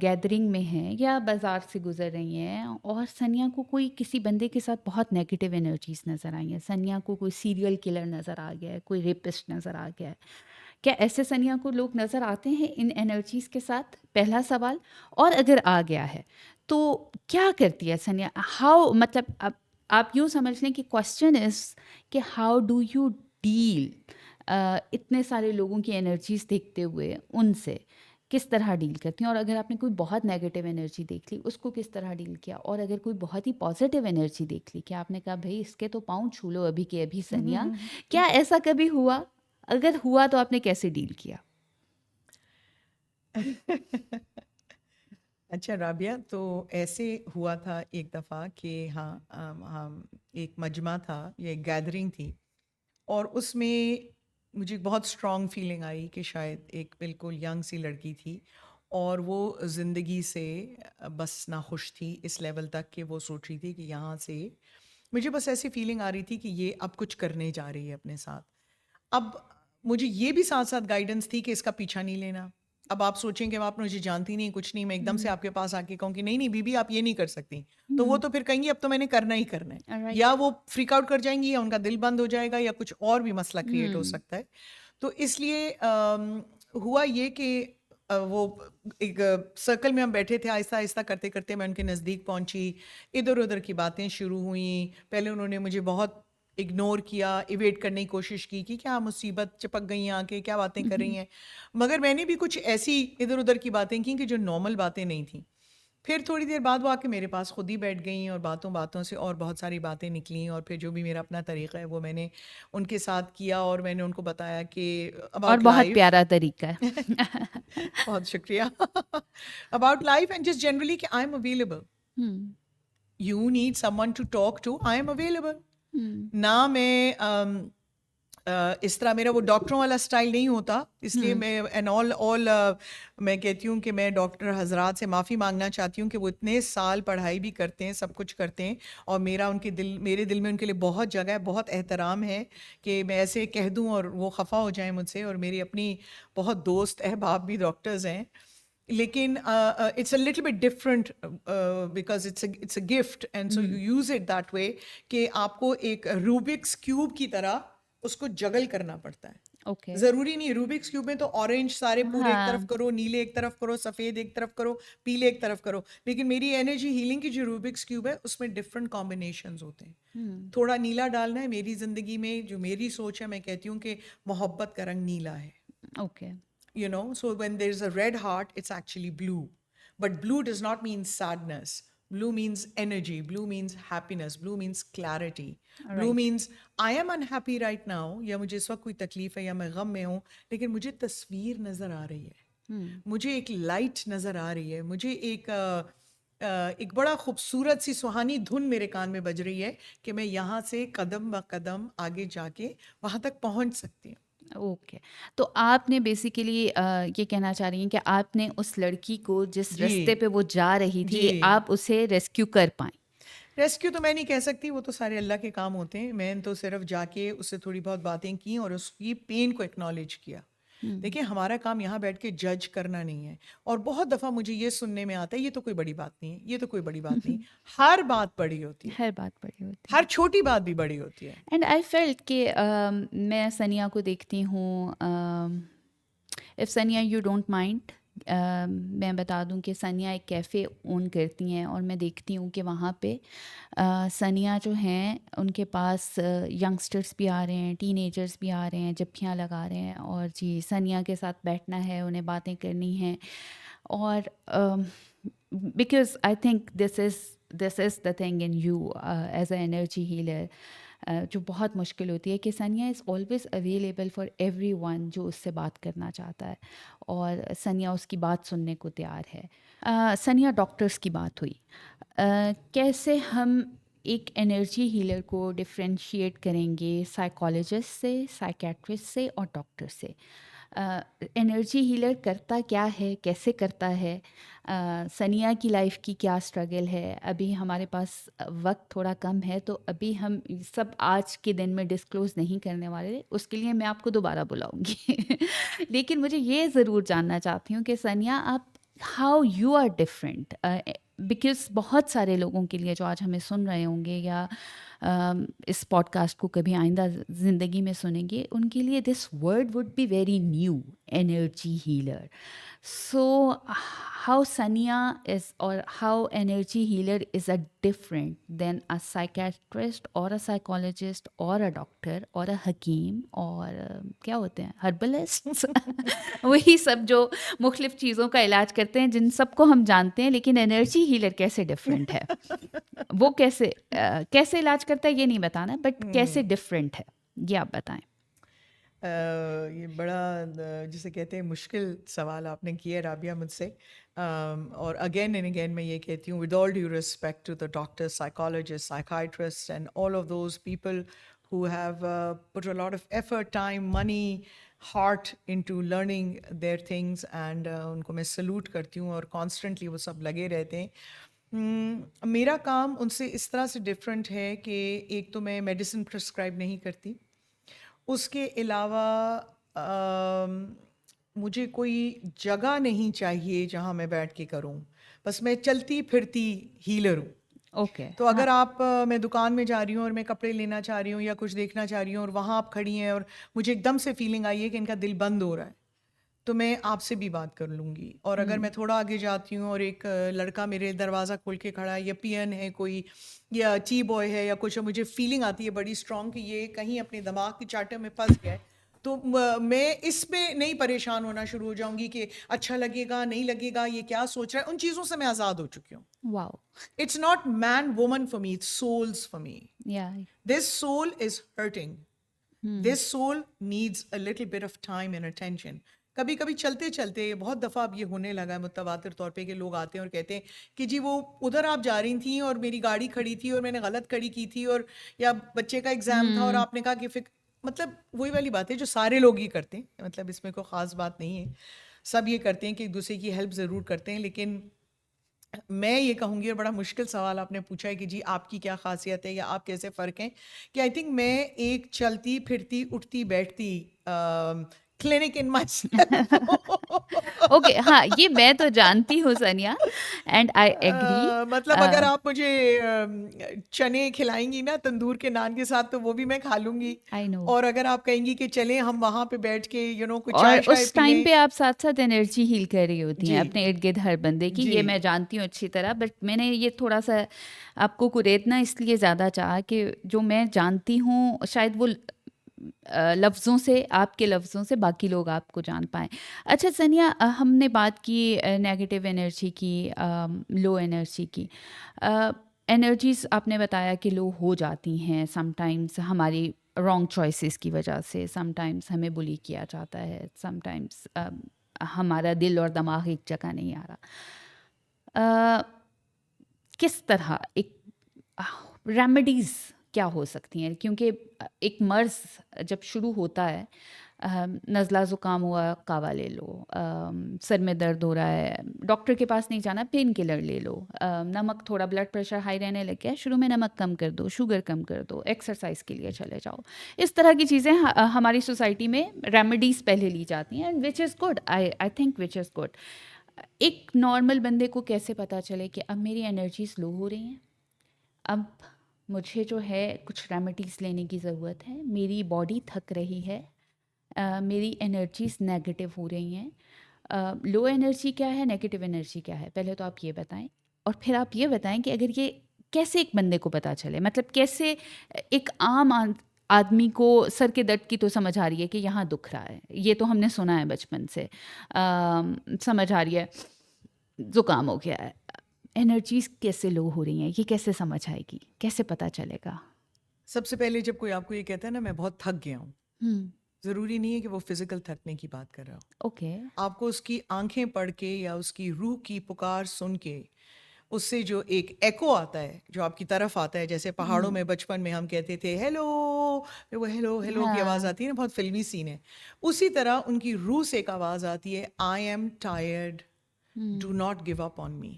गैदरिंग में हैं या बाज़ार से गुज़र रही हैं और सनिया को कोई किसी बंदे के साथ बहुत नेगेटिव एनर्जीज नज़र आई हैं। सनिया को कोई सीरियल किलर नज़र आ गया है, कोई रेपिस्ट नज़र आ गया है। क्या ऐसे सनिया को लोग नज़र आते हैं इन एनर्जीज के साथ? पहला सवाल। और अगर आ गया है तो क्या करती है सनिया? हाउ, मतलब आप यूँ समझ लें कि क्वेश्चन इज़ कि हाउ डू यू डील इतने सारे लोगों की एनर्जीज देखते हुए, उनसे किस तरह डील करती हैं? और अगर आपने कोई बहुत नेगेटिव एनर्जी देख ली, उसको किस तरह डील किया? और अगर कोई बहुत ही पॉजिटिव एनर्जी देख ली, क्या आपने कहा भाई इसके तो पाँव छू लो अभी के अभी सनिया? क्या ऐसा कभी हुआ? अगर हुआ तो आपने कैसे डील किया? अच्छा राबिया, तो ऐसे हुआ था एक दफ़ा कि हाँ, हम एक मजमा था, ये गैदरिंग थी और उसमें मुझे बहुत स्ट्रॉन्ग फीलिंग आई कि शायद एक बिल्कुल यंग सी लड़की थी और वो ज़िंदगी से बस ना खुश थी इस लेवल तक कि वो सोच रही थी कि यहाँ से, मुझे बस ऐसी फीलिंग आ रही थी कि ये अब कुछ करने जा रही है अपने साथ। अब मुझे ये भी साथ साथ गाइडेंस थी कि इसका पीछा नहीं लेना। अब आप सोचें कि आप मुझे जानती नहीं, कुछ नहीं, मैं एकदम से आपके पास आके कहूँ कि नहीं नहीं बीबी आप ये नहीं कर सकती, तो वो तो फिर कहेंगी अब तो मैंने करना ही करना है, राइट। या वो फ्रीक आउट कर जाएंगी या उनका दिल बंद हो जाएगा या कुछ और भी मसला क्रिएट हो सकता है। तो इसलिए हुआ ये कि वो एक सर्कल में हम बैठे थे, आहिस्ता आहिस्ता करते करते मैं उनके नज़दीक पहुंची, इधर उधर की बातें शुरू हुई। पहले उन्होंने मुझे बहुत इग्नोर किया, इवेट करने की कोशिश की कि क्या मुसीबत चिपक गई हैं आके, क्या बातें कर रही हैं, मगर मैंने भी कुछ ऐसी इधर उधर की बातें की कि जो नॉर्मल बातें नहीं थी। फिर थोड़ी देर बाद वो आके मेरे पास खुद ही बैठ गई और बातों बातों से और बहुत सारी बातें निकली और फिर जो भी मेरा अपना तरीका है वो मैंने उनके साथ किया और मैंने उनको बताया कि और अबाउट बहुत लाइफ। प्यारा तरीका है। बहुत शुक्रिया। About life and just generally कि I am available, you need someone to talk to, I am available. ना मैं इस तरह, मेरा वो डॉक्टरों वाला स्टाइल नहीं होता, इसलिए मैं एंड ऑल मैं कहती हूँ कि मैं डॉक्टर हजरात से माफ़ी मांगना चाहती हूँ कि वो इतने साल पढ़ाई भी करते हैं, सब कुछ करते हैं और मेरे दिल में उनके लिए बहुत जगह है, बहुत एहतराम है कि मैं ऐसे कह दूँ और वो खफा हो जाए मुझसे। और मेरी अपनी बहुत दोस्त अहबाब भी डॉक्टर्स हैं, लेकिन it's a little bit different because it's a gift and so you use it that way कि आपको एक रूबिक्स क्यूब की तरह उसको जगल करना पड़ता है। ओके। ज़रूरी नहीं, रूबिक्स क्यूब में तो ऑरेंज सारे पूरे एक तरफ हाँ। करो, नीले एक तरफ करो, सफ़ेद एक तरफ करो, पीले एक तरफ करो, लेकिन मेरी एनर्जी हीलिंग की जो रूबिक्स क्यूब है उसमें डिफरेंट कॉम्बिनेशंस होते हैं। थोड़ा नीला डालना है मेरी ज़िंदगी में, जो मेरी सोच है, मैं कहती हूँ कि मोहब्बत का रंग नीला है। Okay. You know, so when there's a red heart, it's actually blue. But blue does not mean sadness. Blue means energy. Blue means happiness. Blue means clarity. Blue right. means I am unhappy right now, या मुझे इस वक्त कोई तकलीफ है या मैं गम में हूँ, लेकिन मुझे तस्वीर नज़र आ रही है, मुझे एक लाइट नज़र आ रही है, मुझे एक बड़ा खूबसूरत सी सुहानी धुन मेरे कान में बज रही है कि मैं यहाँ से कदम ब कदम आगे जाके वहाँ तक पहुँच सकती हूँ। ओके। तो आपने बेसिकली ये कहना चाह रही हैं कि आपने उस लड़की को जिस जी रास्ते पे वो जा रही थी, जी आप उसे रेस्क्यू कर पाएँ। रेस्क्यू तो मैं नहीं कह सकती, वो तो सारे अल्लाह के काम होते हैं। मैं तो सिर्फ जाके उससे थोड़ी बहुत बातें की और उसकी पेन को एक्नॉलेज किया। हुँ, देखिए, हमारा काम यहाँ बैठ के जज करना नहीं है। और बहुत दफ़ा मुझे ये सुनने में आता है, ये तो कोई बड़ी बात नहीं है, ये तो कोई बड़ी बात नहीं। हर बात बड़ी होती है, हर बात बड़ी होती हर है। छोटी बात भी बड़ी होती है। एंड आई फेल्ट कि मैं सनिया को देखती हूँ, इफ़ सनिया यू डोंट माइंड, मैं बता दूं कि सनिया एक कैफ़े ओन करती हैं और मैं देखती हूँ कि वहाँ पे सनिया जो हैं उनके पास यंगस्टर्स भी आ रहे हैं, टीनेजर्स भी आ रहे हैं, जप्पियाँ लगा रहे हैं और जी सनिया के साथ बैठना है, उन्हें बातें करनी हैं। और because I think this is the thing in you as a energy healer, जो बहुत मुश्किल होती है कि Sania is always available for everyone जो उससे बात करना चाहता है और सनिया उसकी बात सुनने को तैयार है। सनिया, डॉक्टर्स की बात हुई, कैसे हम एक एनर्जी हीलर को डिफरेंशिएट करेंगे साइकोलॉजिस्ट से, साइकेट्रिस्ट से और डॉक्टर से? एनर्जी हीलर करता क्या है, कैसे करता है, सनिया की लाइफ की क्या स्ट्रगल है? अभी हमारे पास वक्त थोड़ा कम है तो अभी हम सब आज के दिन में डिस्क्लोज़ नहीं करने वाले, उसके लिए मैं आपको दोबारा बुलाऊंगी। लेकिन मुझे ये ज़रूर जानना चाहती हूँ कि सनिया, आप how you are different, because बहुत सारे लोगों के लिए जो आज हमें सुन रहे होंगे या इस पॉडकास्ट को कभी आइंदा ज़िंदगी में सुनेंगे, उनके लिए this word would be very new, energy healer. So, how Sania is, or how energy healer is a different than a psychiatrist or a psychologist or a doctor or a हकीम और क्या होते हैं, हर्बलिस्ट? वही सब जो मुख्तलिफ चीज़ों का इलाज करते हैं, जिन सबको हम जानते हैं, लेकिन एनर्जी हीलर कैसे डिफरेंट है? वो कैसे कैसे इलाज करता है ये नहीं बताना, बट कैसे डिफरेंट है ये आप बताएं। ये बड़ा जिसे कहते हैं मुश्किल सवाल आपने किया राबिया मुझसे। और अगेन एंड अगेन मैं ये कहती हूँ, with all due respect to the doctors, psychologist, psychiatrist and all of those people who have put a lot of effort, time, money, heart into learning their things, and उनको मैं salute करती हूँ और constantly वो सब लगे रहते हैं। मेरा काम उनसे इस तरह से डिफरेंट है कि एक तो मैं मेडिसिन प्रिस्क्राइब नहीं करती, उसके अलावा मुझे कोई जगह नहीं चाहिए जहाँ मैं बैठ के करूँ। बस मैं चलती फिरती हीलर हूँ। ओके, तो हाँ। अगर आप मैं दुकान में जा रही हूँ और मैं कपड़े लेना चाह रही हूँ या कुछ देखना चाह रही हूँ और वहाँ आप खड़ी हैं और मुझे एकदम से फीलिंग आई है कि इनका दिल बंद हो रहा है, तो मैं आपसे भी बात कर लूँगी। और अगर मैं थोड़ा आगे जाती हूँ और एक लड़का मेरे दरवाज़ा खोल के खड़ा है, या पियन है कोई, या टी बॉय है या कुछ, और मुझे फीलिंग आती है बड़ी स्ट्रॉन्ग कि ये कहीं अपने दिमाग की चाटे में फंस गया है, तो मैं इसमें नहीं परेशान होना शुरू हो जाऊंगी कि अच्छा लगेगा नहीं लगेगा, ये क्या सोच रहा है। उन चीज़ों से मैं आज़ाद हो चुकी हूँ। Wow. It's not man woman for me, it's souls for me. या। This soul is hurting. This soul needs a little bit of time and attention. कभी कभी चलते चलते, बहुत दफ़ा अब ये होने लगा है मुतवातिर तौर पे, कि लोग आते हैं और कहते हैं कि जी वो उधर आप जा रही थी और मेरी गाड़ी खड़ी थी और मैंने गलत खड़ी की थी, और या बच्चे का एग्ज़ाम था और हुँ। आपने कहा कि फिर, मतलब वही वाली बात है जो सारे लोग ही करते हैं, मतलब इसमें कोई ख़ास बात नहीं है। सब ये करते हैं कि एक दूसरे की हेल्प ज़रूर करते हैं, लेकिन मैं ये कहूँगी, और बड़ा मुश्किल सवाल आपने पूछा है कि जी आपकी क्या ख़ासियत है या आप कैसे फ़र्क हैं, कि आई थिंक मैं एक चलती फिरती उठती बैठती clinic in my self. Okay, हाँ, ये मैं तो जानती हूँ सनिया, एंड आई एग्री। मतलब अगर आप मुझे चने खिलाएंगी ना तंदूर के नान के साथ, तो वो भी मैं खा लूँगी। I know. और अगर आप कहेंगी कि चलें हम वहाँ पे बैठ के कुछ और चाय शाय उस पी टाइम लें। पे आप साथ-साथ एनर्जी हील कर रही होती हैं जी, अपने इर्द-गिर्द हर बंदे की, जी, ये मैं जानती हूँ अच्छी तरह। बट मैंने ये थोड़ा-सा आपको कुरेदना इसलिए ज़्यादा चाहा कि जो मैं जानती हूँ शायद वो लफ्ज़ों से, आपके लफ्ज़ों से बाकी लोग आपको जान पाएँ। अच्छा सनिया, हमने बात की नेगेटिव एनर्जी की, लो एनर्जी की। एनर्जीज़ आपने बताया कि लो हो जाती हैं समटाइम्स हमारी रॉन्ग चॉइसेस की वजह से, समटाइम्स हमें बुली किया जाता है, समटाइम्स हमारा दिल और दिमाग एक जगह नहीं आ रहा। किस तरह एक रेमेडीज़ क्या हो सकती हैं? क्योंकि एक मर्ज़ जब शुरू होता है, नज़ला ज़ुकाम हुआ कावा ले लो, सर में दर्द हो रहा है डॉक्टर के पास नहीं जाना, पेन किलर ले लो, नमक थोड़ा ब्लड प्रेशर हाई रहने लग गया, शुरू में नमक कम कर दो, शुगर कम कर दो, एक्सरसाइज के लिए चले जाओ। इस तरह की चीज़ें हमारी सोसाइटी में रेमेडीज़ पहले ली जाती हैं, and which is good, I think which is good. एक नॉर्मल बंदे को कैसे पता चले कि अब मेरी एनर्जीज लो हो रही हैं, अब मुझे जो है कुछ रेमेडीज़ लेने की ज़रूरत है, मेरी बॉडी थक रही है, मेरी एनर्जीज नेगेटिव हो रही हैं। लो एनर्जी क्या है, नेगेटिव एनर्जी क्या है, पहले तो आप ये बताएं, और फिर आप ये बताएं कि अगर ये कैसे एक बंदे को पता चले, मतलब कैसे एक आम आदमी को सर के दर्द की तो समझ आ रही है कि यहाँ दुख रहा है, ये तो हमने सुना है बचपन से, समझ आ रही है ज़ुकाम हो गया है, एनर्जीज कैसे लो हो रही हैं, ये कैसे समझ आएगी, कैसे पता चलेगा? सबसे पहले जब कोई आपको ये कहता है ना मैं बहुत थक गया हूँ, हम्म। ज़रूरी नहीं है कि वो फिजिकल थकने की बात कर रहा हो। ओके। आपको उसकी आंखें पढ़ के या उसकी रूह की पुकार सुन के उससे जो एक एको आता है जो आपकी तरफ आता है, जैसे पहाड़ों में बचपन में हम कहते थे हेलो, फिर वो हेलो हेलो की आवाज़ हाँ। आती है ना, बहुत फिल्मी सीन है। उसी तरह उनकी रूह से एक आवाज़ आती है, I am tired, do not give up on me.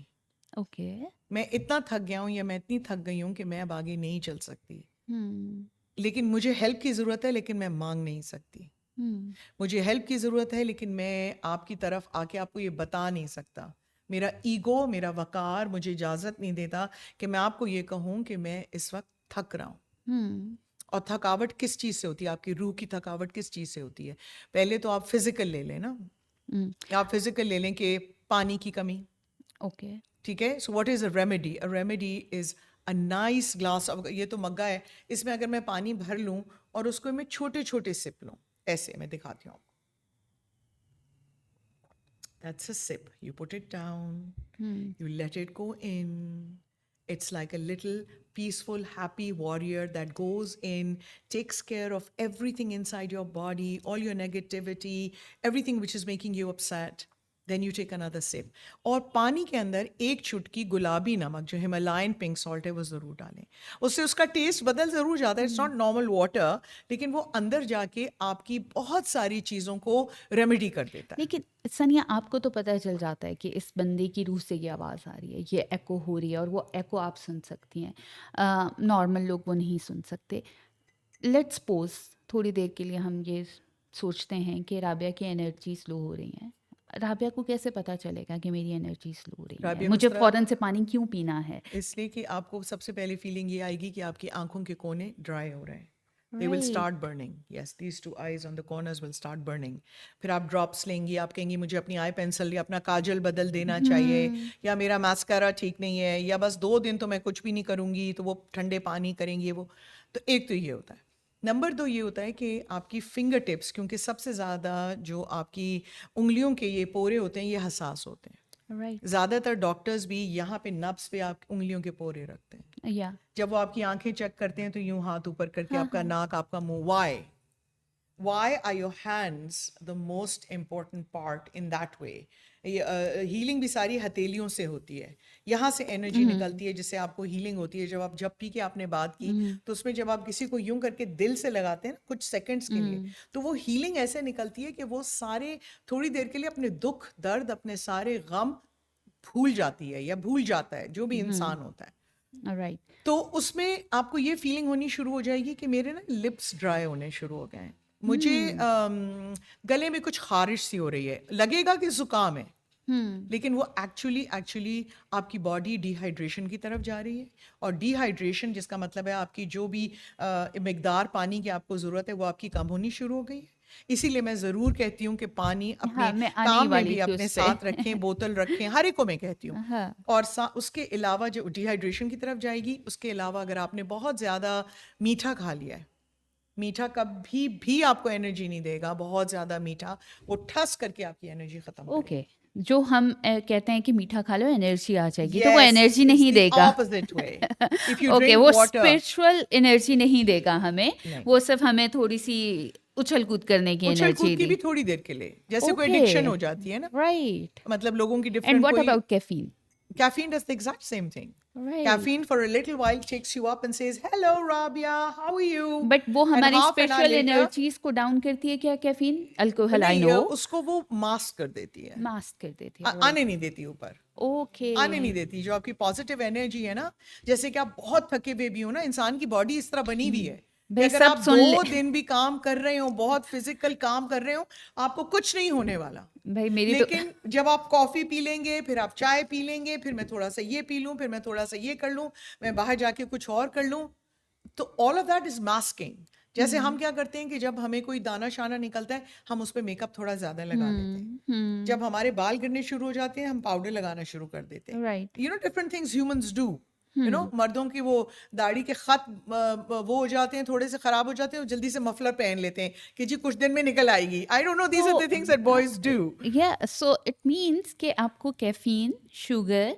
Okay. मैं इतना थक गया हूँ या मैं इतनी थक गई हूँ कि मैं अब आगे नहीं चल सकती, हम्म। लेकिन मुझे हेल्प की ज़रूरत है, लेकिन मैं मांग नहीं सकती। हम्म। मुझे हेल्प की ज़रूरत है, लेकिन मैं आपकी तरफ आके आपको ये बता नहीं सकता। मेरा ईगो, मेरा वक़ार मुझे इजाज़त नहीं देता कि मैं आपको ये कहूँ कि मैं इस वक्त थक रहा हूँ। हम्म। और थकावट किस चीज़ से होती है? आपकी रूह की थकावट किस चीज़ से होती है? पहले तो आप फिज़िकल ले लें ना, हम्म। आप फिज़िकल ले लें कि पानी की कमी, ओके। ठीक है? So what is a remedy? A remedy is a nice glass of, ये तो मग्गा है, इसमें अगर मैं पानी भर लूँ और उसको मैं छोटे-छोटे सिप लूँ, ऐसे मैं दिखाती हूँ। That's a sip. You put it down, hmm. you let it go in. It's like a little peaceful, happy warrior that goes in, takes care of everything inside your body, all your negativity, everything which is making you upset. Then you take another sip. और पानी के अंदर एक चुटकी गुलाबी नमक, जो Himalayan pink salt है, वो ज़रूर डालें। उससे उसका टेस्ट बदल ज़रूर जाता है, इट्स नॉट नॉर्मल वाटर, लेकिन वो अंदर जाके आपकी बहुत सारी चीज़ों को रेमेडी कर देता है। लेकिन सनिया, आपको तो पता चल जाता है कि इस बंदे की रूह से ये आवाज़ आ रही है, ये एको हो रही है, और वो एको आप सुन सकती हैं, नॉर्मल लोग वो नहीं सुन सकते। लेट्स सपोज थोड़ी देर के लिए हम ये सोचते हैं कि राबिया की एनर्जी स्लो हो रही हैं, राबिया को कैसे पता चलेगा कि मेरी एनर्जी स्लो हो रही है, राबिया को मुझे इस तरह, फ़ौरन से पानी क्यों पीना है? इसलिए कि आपको सबसे पहले फीलिंग ये आएगी कि आपकी आंखों के कोने ड्राई हो रहे हैं। They will right. start burning. Yes, these two eyes on the corners will start burning. फिर आप ड्रॉप्स लेंगी, आप कहेंगी मुझे अपनी आई पेंसिल या अपना काजल बदल देना चाहिए, या मेरा मास्कारा ठीक नहीं है, या बस 2 दिन तो मैं कुछ भी नहीं करूँगी, तो वो ठंडे पानी करेंगी वो। तो एक तो ये होता है। नंबर 2 ये होता है कि आपकी फिंगर टिप्स, क्योंकि सबसे ज़्यादा जो आपकी उंगलियों के ये पोरे होते हैं, ये हसास होते हैं। राइट। ज़्यादातर डॉक्टर्स भी यहाँ पे नब्स पे आप उंगलियों के पोरे रखते हैं। या। जब वो आपकी आंखें चेक करते हैं तो यूं हाथ ऊपर करके हाँ आपका हाँ। नाक, आपका मुंह, why are your hands the most important part in that way? Healing भी सारी हथेलियों से होती है, यहाँ से एनर्जी निकलती है जिससे आपको हीलिंग होती है। जब आप जब पी के आपने बात की, तो उसमें जब आप किसी को यूं करके दिल से लगाते हैं ना कुछ सेकंड्स के लिए, तो वो हीलिंग ऐसे निकलती है कि वो सारे थोड़ी देर के लिए अपने दुख दर्द, अपने सारे गम भूल जाती है या भूल जाता है जो भी इंसान होता है। राइट। तो उसमें आपको ये फीलिंग होनी शुरू हो जाएगी कि मेरे ना लिप्स ड्राई होने शुरू हो गए हैं, मुझे गले में कुछ खारिश सी हो रही है, लगेगा कि जुकाम है, लेकिन वो एक्चुअली आपकी बॉडी डिहाइड्रेशन की तरफ जा रही है। और डिहाइड्रेशन जिसका मतलब है आपकी जो भी मिकदार पानी की आपको ज़रूरत है वो आपकी कम होनी शुरू हो गई है। इसीलिए मैं ज़रूर कहती हूँ कि पानी अपने हाँ, मैं आने ही काम में वाली भी थी अपने उस पे। साथ रखें, बोतल रखें, हर एक को मैं कहती हूँ। हाँ। और उसके अलावा जो डिहाइड्रेशन की तरफ जाएगी, उसके अलावा अगर आपने बहुत ज़्यादा मीठा खा लिया है, मीठा कभी भी आपको एनर्जी नहीं देगा, बहुत ज़्यादा मीठा वो ठस करके आपकी एनर्जी ख़त्म करेगा। ओके। जो हम कहते हैं कि मीठा खा लो एनर्जी आ जाएगी, तो वो Yes, एनर्जी it's नहीं the देगा। opposite way. If you okay, drink वो water, स्पिरिचुअल एनर्जी नहीं देगा हमें, नहीं, वो सिर्फ हमें थोड़ी सी उछल कूद करने की उछल कूद एनर्जी की दी। भी थोड़ी देर के लिए, जैसे कोई ओके। एडिक्शन हो जाती है ना, राइट। मतलब लोगों की एंड डिफरेंट, व्हाट कोई about caffeine? Caffeine does the exact same thing. Right. Caffeine for a little while takes you up and says, "Hello, Rabia, how are you?" But वो And हमारी half an hour special later, energies को down करती है क्या caffeine? Alcohol I नहीं no. उसको वो mask कर देती है, मास्क कर देती है, राइट। आने नहीं देती ऊपर, ओके। आने नहीं देती। जो आपकी पॉजिटिव एनर्जी है ना, जैसे कि आप बहुत थके हुए भी हो ना, इंसान की बॉडी इस तरह बनी हुई है कि भाई अगर सब आप सुन ले। 2 दिन भी काम कर रहे हो, बहुत फिजिकल काम कर रहे हो, आपको कुछ नहीं होने वाला। भाई मेरी तो लेकिन जब आप कॉफी पी लेंगे, फिर आप चाय पी लेंगे, फिर मैं थोड़ा सा ये पी लूं, फिर मैं थोड़ा सा ये कर लूं, मैं बाहर जाके कुछ और कर लूं, तो all of that is masking. जैसे हम क्या करते हैं कि जब हमें कोई दाना शाना निकलता है, हम उस पर मेकअप थोड़ा ज्यादा लगा लेते हैं। जब हमारे बाल गिरने शुरू हो जाते हैं, हम पाउडर लगाना शुरू कर देते हैं। Right. You know different things humans do. You know मर्दों की वो दाढ़ी के खत वो हो जाते हैं, थोड़े से खराब हो जाते हैं, जल्दी से मफलर पहन लेते हैं कि जी कुछ दिन में निकल आएगी। I don't know, these are तो the things that boys do. या सो इट मीन्स कि आपको कैफीन, शुगर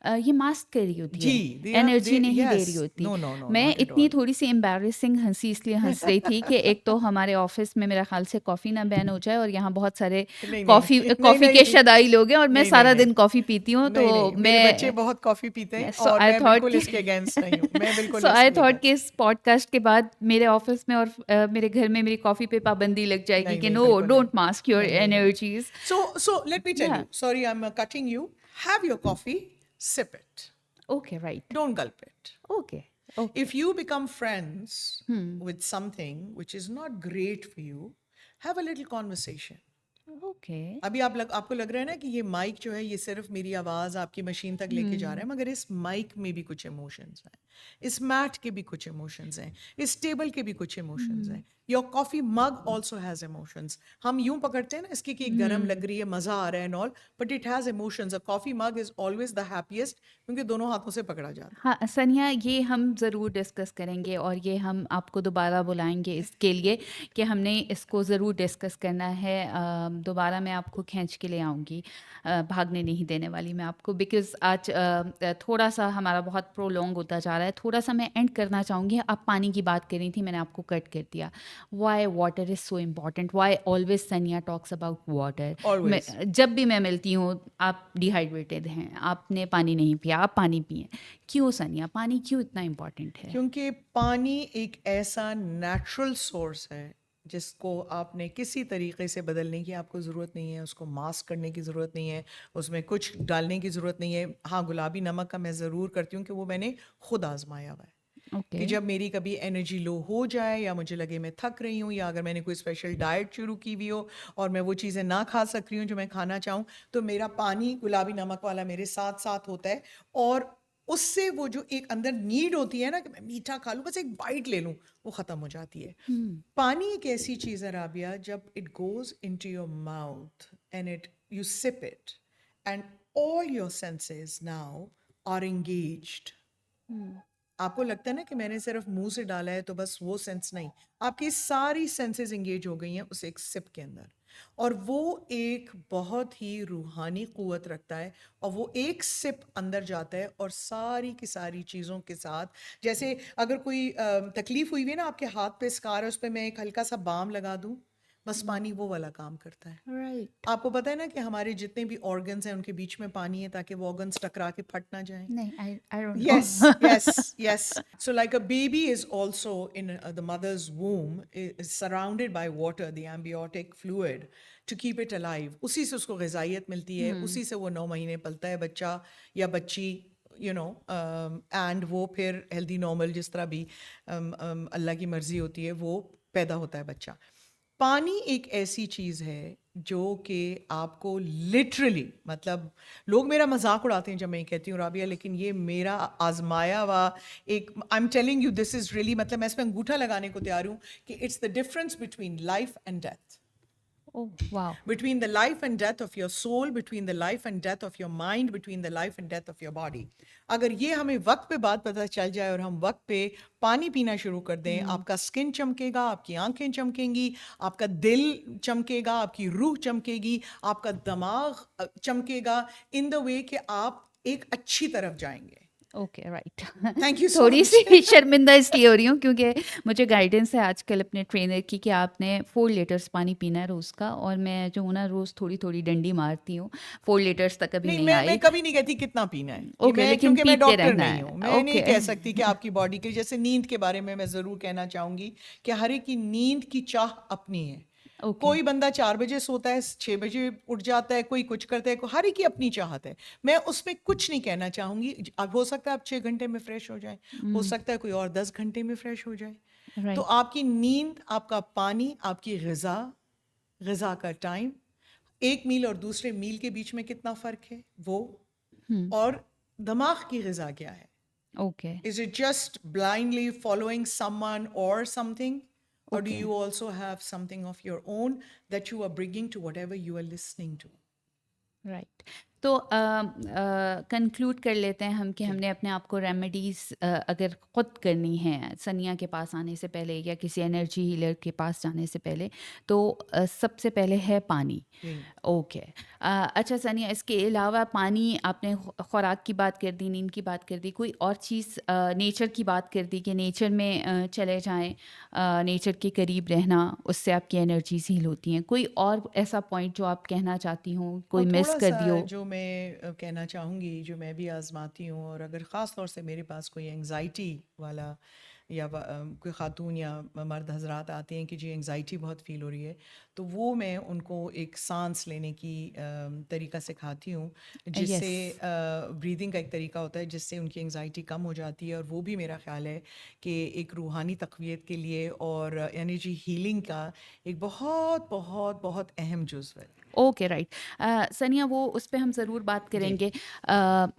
ये मास्क कर रही होती जी, है, they are एनर्जी they नहीं दे yes. रही होती। No, no, no, मैं not at इतनी all. थोड़ी सी एम्बैरेसिंग हंसी इसलिए हंस रही थी कि एक तो हमारे ऑफिस में मेरा ख्याल से कॉफ़ी ना बैन हो जाए, और यहाँ बहुत सारे नहीं, कॉफ़ी नहीं, नहीं, कॉफ़ी नहीं, के नहीं, शदाई लोग हैं, और मैं नहीं, नहीं, सारा नहीं, दिन कॉफ़ी पीती हूँ, तो नहीं, नहीं, मेरे बच्चे मैं बहुत कॉफी पीते हैं सो और आई मैं थॉट बिल्कुल कि इसके अगेंस्ट नहीं हूँ। मैं बिल्कुल सो आई इसके थॉट कि अगेंस्ट इस पॉडकास्ट के बाद मेरे ऑफिस में और मेरे घर में मेरी कॉफ़ी पे पाबंदी लग जाएगी नहीं, कि नहीं, नो, बिल्कुल नहीं, डोंट मास्क योर नहीं, नहीं, नहीं। Energies. So let me tell या you. Sorry, I'm cutting you. Have your coffee, sip it. Okay, right. Don't gulp it. Okay. Okay. If you become friends with something which is not great for you, have a little conversation. Okay. अभी आपको लग रहा है ना कि ये mic जो है ये सिर्फ मेरी आवाज़ आपकी मशीन तक लेके जा रहा है, मगर इस माइक में भी कुछ इमोशंस हैं, इस मैट के भी कुछ इमोशंस हैं, इस टेबल के भी कुछ इमोशंस हैं। Your coffee mug also has emotions. हम यूं पकड़ते हैं ना इसकी कि गर्म लग रही है, मज़ा आ रहा है and all, but it has emotions. A coffee mug is always the happiest क्योंकि दोनों हाथों से पकड़ा जाता हाँ सनिया, ये हम ज़रूर डिस्कस करेंगे, और ये हम आपको दोबारा बुलाएंगे इसके लिए कि हमने इसको ज़रूर डिस्कस करना है। दोबारा मैं आपको खींच के ले आऊँगी, भागने नहीं देने वाली मैं आपको, बिकॉज़ आज थोड़ा सा हमारा बहुत प्रोलॉन्ग होता जा रहा है। थोड़ा सा मैं एंड करना चाहूँगी। आप पानी की बात कर रही थी, मैंने आपको कट कर दिया। Y water is so important, why always सनिया टॉक्स अबाउट वाटर। है। ऑलवेज। जब भी मैं मिलती हूँ, आप डिहाइड्रेटेड हैं, आपने पानी नहीं पिया, आप पानी पिए। क्यों सनिया, पानी क्यों इतना इम्पोर्टेंट है? क्योंकि पानी एक ऐसा नेचुरल सोर्स है जिसको आपने किसी तरीके से बदलने की आपको ज़रूरत नहीं है, उसको मास्क करने की ज़रूरत नहीं है, उसमें कुछ डालने की ज़रूरत नहीं है। हाँ, गुलाबी नमक का मैं ज़रूर करती हूँ कि वो मैंने खुद आजमाया हुआ है ओके। कि जब मेरी कभी एनर्जी लो हो जाए या मुझे लगे मैं थक रही हूँ या अगर मैंने कोई स्पेशल डाइट शुरू की हुई हो और मैं वो चीज़ें ना खा सक रही हूँ जो मैं खाना चाहूँ, तो मेरा पानी गुलाबी नमक वाला मेरे साथ साथ होता है। और उससे वो जो एक अंदर नीड होती है ना कि मैं मीठा खा लूँ, बस एक बाइट ले लूँ, वो ख़त्म हो जाती है। पानी एक ऐसी चीज़ है राबिया, जब it goes into your mouth and it you sip it and all your senses now are engaged. आपको लगता है ना कि मैंने सिर्फ मुंह से डाला है तो बस वो सेंस नहीं, आपकी सारी सेंसेस एंगेज हो गई हैं उस एक सिप के अंदर, और वो एक बहुत ही रूहानी कुव्वत रखता है। और वो एक सिप अंदर जाता है और सारी की सारी चीज़ों के साथ, जैसे अगर कोई तकलीफ हुई हुई है ना, आपके हाथ पे स्कार है, उस पर मैं एक हल्का सा बाम लगा दूं, बस पानी वो वाला काम करता है। राइट। आपको पता है ना कि हमारे जितने भी ऑर्गन्स हैं उनके बीच में पानी है ताकि वो ऑर्गन्स टकरा के फट ना जाएं। नहीं, I don't Yes, no. yes, yes. So, like a baby is also in the mother's womb, is surrounded by water, the amniotic fluid, to keep it alive. उसी से उसको ग़िज़ाइयत मिलती है, उसी से वो 9 महीने पलता है बच्चा या बच्ची, you know, and वो फिर healthy normal जिस तरह भी अल्लाह की मर्ज़ी होती है वो पैदा होता है बच्चा। पानी एक ऐसी चीज़ है जो कि आपको लिटरली, मतलब लोग मेरा मजाक उड़ाते हैं जब मैं ये कहती हूँ राबिया, लेकिन ये मेरा आजमाया हुआ एक, I am telling you this is really, मतलब मैं इसमें अंगूठा लगाने को तैयार हूँ कि it's the difference between life and death, oh wow. between the life and death of your soul, between the life and death of your mind, between the life and death of your body. अगर ये हमें वक्त पे बात पता चल जाए और हम वक्त पे पानी पीना शुरू कर दें, आपका स्किन चमकेगा, आपकी आंखें चमकेंगी, आपका दिल चमकेगा, आपकी रूह चमकेगी, आपका दिमाग चमकेगा, इन द वे कि आप एक अच्छी तरफ जाएंगे। Okay, right. Thank you so थोड़ी मच। सी शर्मिंदा इसलिए हो रही हूँ क्योंकि मुझे गाइडेंस है आजकल अपने ट्रेनर की कि आपने 4 लीटर्स पानी पीना है रोज़ का, और मैं जो हूँ ना रोज़ थोड़ी-थोड़ी डंडी मारती हूँ, 4 लीटर्स तक कभी नहीं, नहीं मैं आई। कभी नहीं कहती कितना पीना है। ये ओके, मैं, लेकिन क्योंकि मैं पीते डॉक्टर रहना नहीं है। हूँ, मैं नहीं ओके। कह सकती कि आपकी बॉडी के, जैसे नींद के बारे में मैं ज़रूर कहना चाहूँगी कि हर एक की नींद की चाह अपनी है। ओके। कोई बंदा 4 बजे सोता है, 6 बजे उठ जाता है, कोई कुछ करता है, हर एक की अपनी चाहत है। मैं उसमें कुछ नहीं कहना चाहूँगी। अब हो सकता है आप 6 घंटे में फ्रेश हो जाएँ, हो हुँ, सकता है कोई और 10 घंटे में फ्रेश हो जाए। तो राइट। आपकी नींद, आपका पानी, आपकी ग़िज़ा, ग़िज़ा का टाइम, एक मील और दूसरे मील के बीच में कितना फ़र्क है वो, हुँ, और दिमाग की ग़िज़ा क्या है? Okay, Is it just blindly following someone or something? Or do okay. you also have something of your own that you are bringing to whatever you are listening to? Right. तो कंक्लूड कर लेते हैं हम कि जी। हमने अपने आप को रेमेडीज़ अगर खुद करनी है सनिया के पास आने से पहले या किसी एनर्जी हीलर के पास जाने से पहले, तो सबसे पहले है पानी। जी। ओके। अच्छा सनिया, इसके अलावा पानी, आपने खुराक की बात कर दी, नींद की बात कर दी, कोई और चीज़, नेचर की बात कर दी कि नेचर में चले जाएं, नेचर के करीब रहना, उससे आपकी एनर्जीज हील होती हैं। कोई और ऐसा पॉइंट जो आप कहना चाहती हो, कोई और मिस कर थोड़ा-सा दियो? जो मैं कहना चाहूँगी, जो मैं भी आज़माती हूँ, और अगर ख़ास तौर से मेरे पास कोई एंग्ज़ायटी वाला या कोई ख़ातून या मर्द हज़रात आते हैं कि जी एंग्ज़ायटी बहुत फ़ील हो रही है, तो वो मैं उनको एक साँस लेने की तरीका सिखाती हूँ, यस। जिससे ब्रीदिंग का एक तरीका होता है जिससे उनकी एंग्ज़ायटी कम हो जाती है, और वो भी मेरा ख़्याल है कि एक रूहानी तक़वियत के लिए और एनर्जी हीलिंग का एक बहुत, बहुत, बहुत अहम जुज़्व है। Okay, right. सनिया, वो उस पे हम ज़रूर बात जी। करेंगे।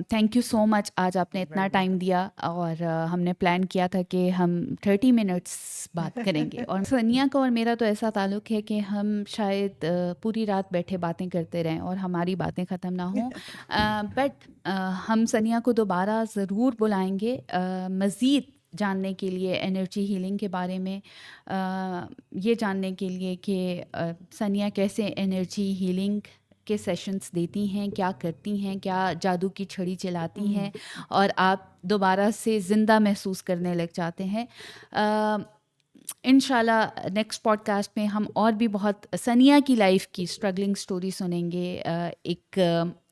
थैंक यू सो मच, आज आपने इतना वेरी टाइम वेलकम। दिया, और हमने प्लान किया था कि हम 30 मिनट्स बात करेंगे, और सनिया का और मेरा तो ऐसा ताल्लुक़ है कि हम शायद पूरी रात बैठे बातें करते रहें और हमारी बातें ख़त्म ना हों। बट हम सनिया को दोबारा ज़रूर बुलाएंगे मज़ीद जानने के लिए, एनर्जी हीलिंग के बारे में, ये जानने के लिए कि सनिया कैसे एनर्जी हीलिंग के सेशंस देती हैं, क्या करती हैं, क्या जादू की छड़ी चलाती हैं, और आप दोबारा से ज़िंदा महसूस करने लग जाते हैं। इंशाल्लाह नेक्स्ट पॉडकास्ट में हम और भी बहुत सनिया की लाइफ की स्ट्रगलिंग स्टोरी सुनेंगे। एक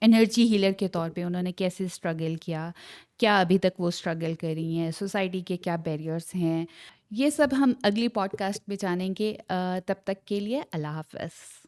एनर्जी हीलर के तौर पे उन्होंने कैसे स्ट्रगल किया, क्या अभी तक वो स्ट्रगल कर रही हैं, सोसाइटी के क्या बैरियर्स हैं, ये सब हम अगली पॉडकास्ट में जानेंगे। तब तक के लिए अल्लाह हाफ़िज़।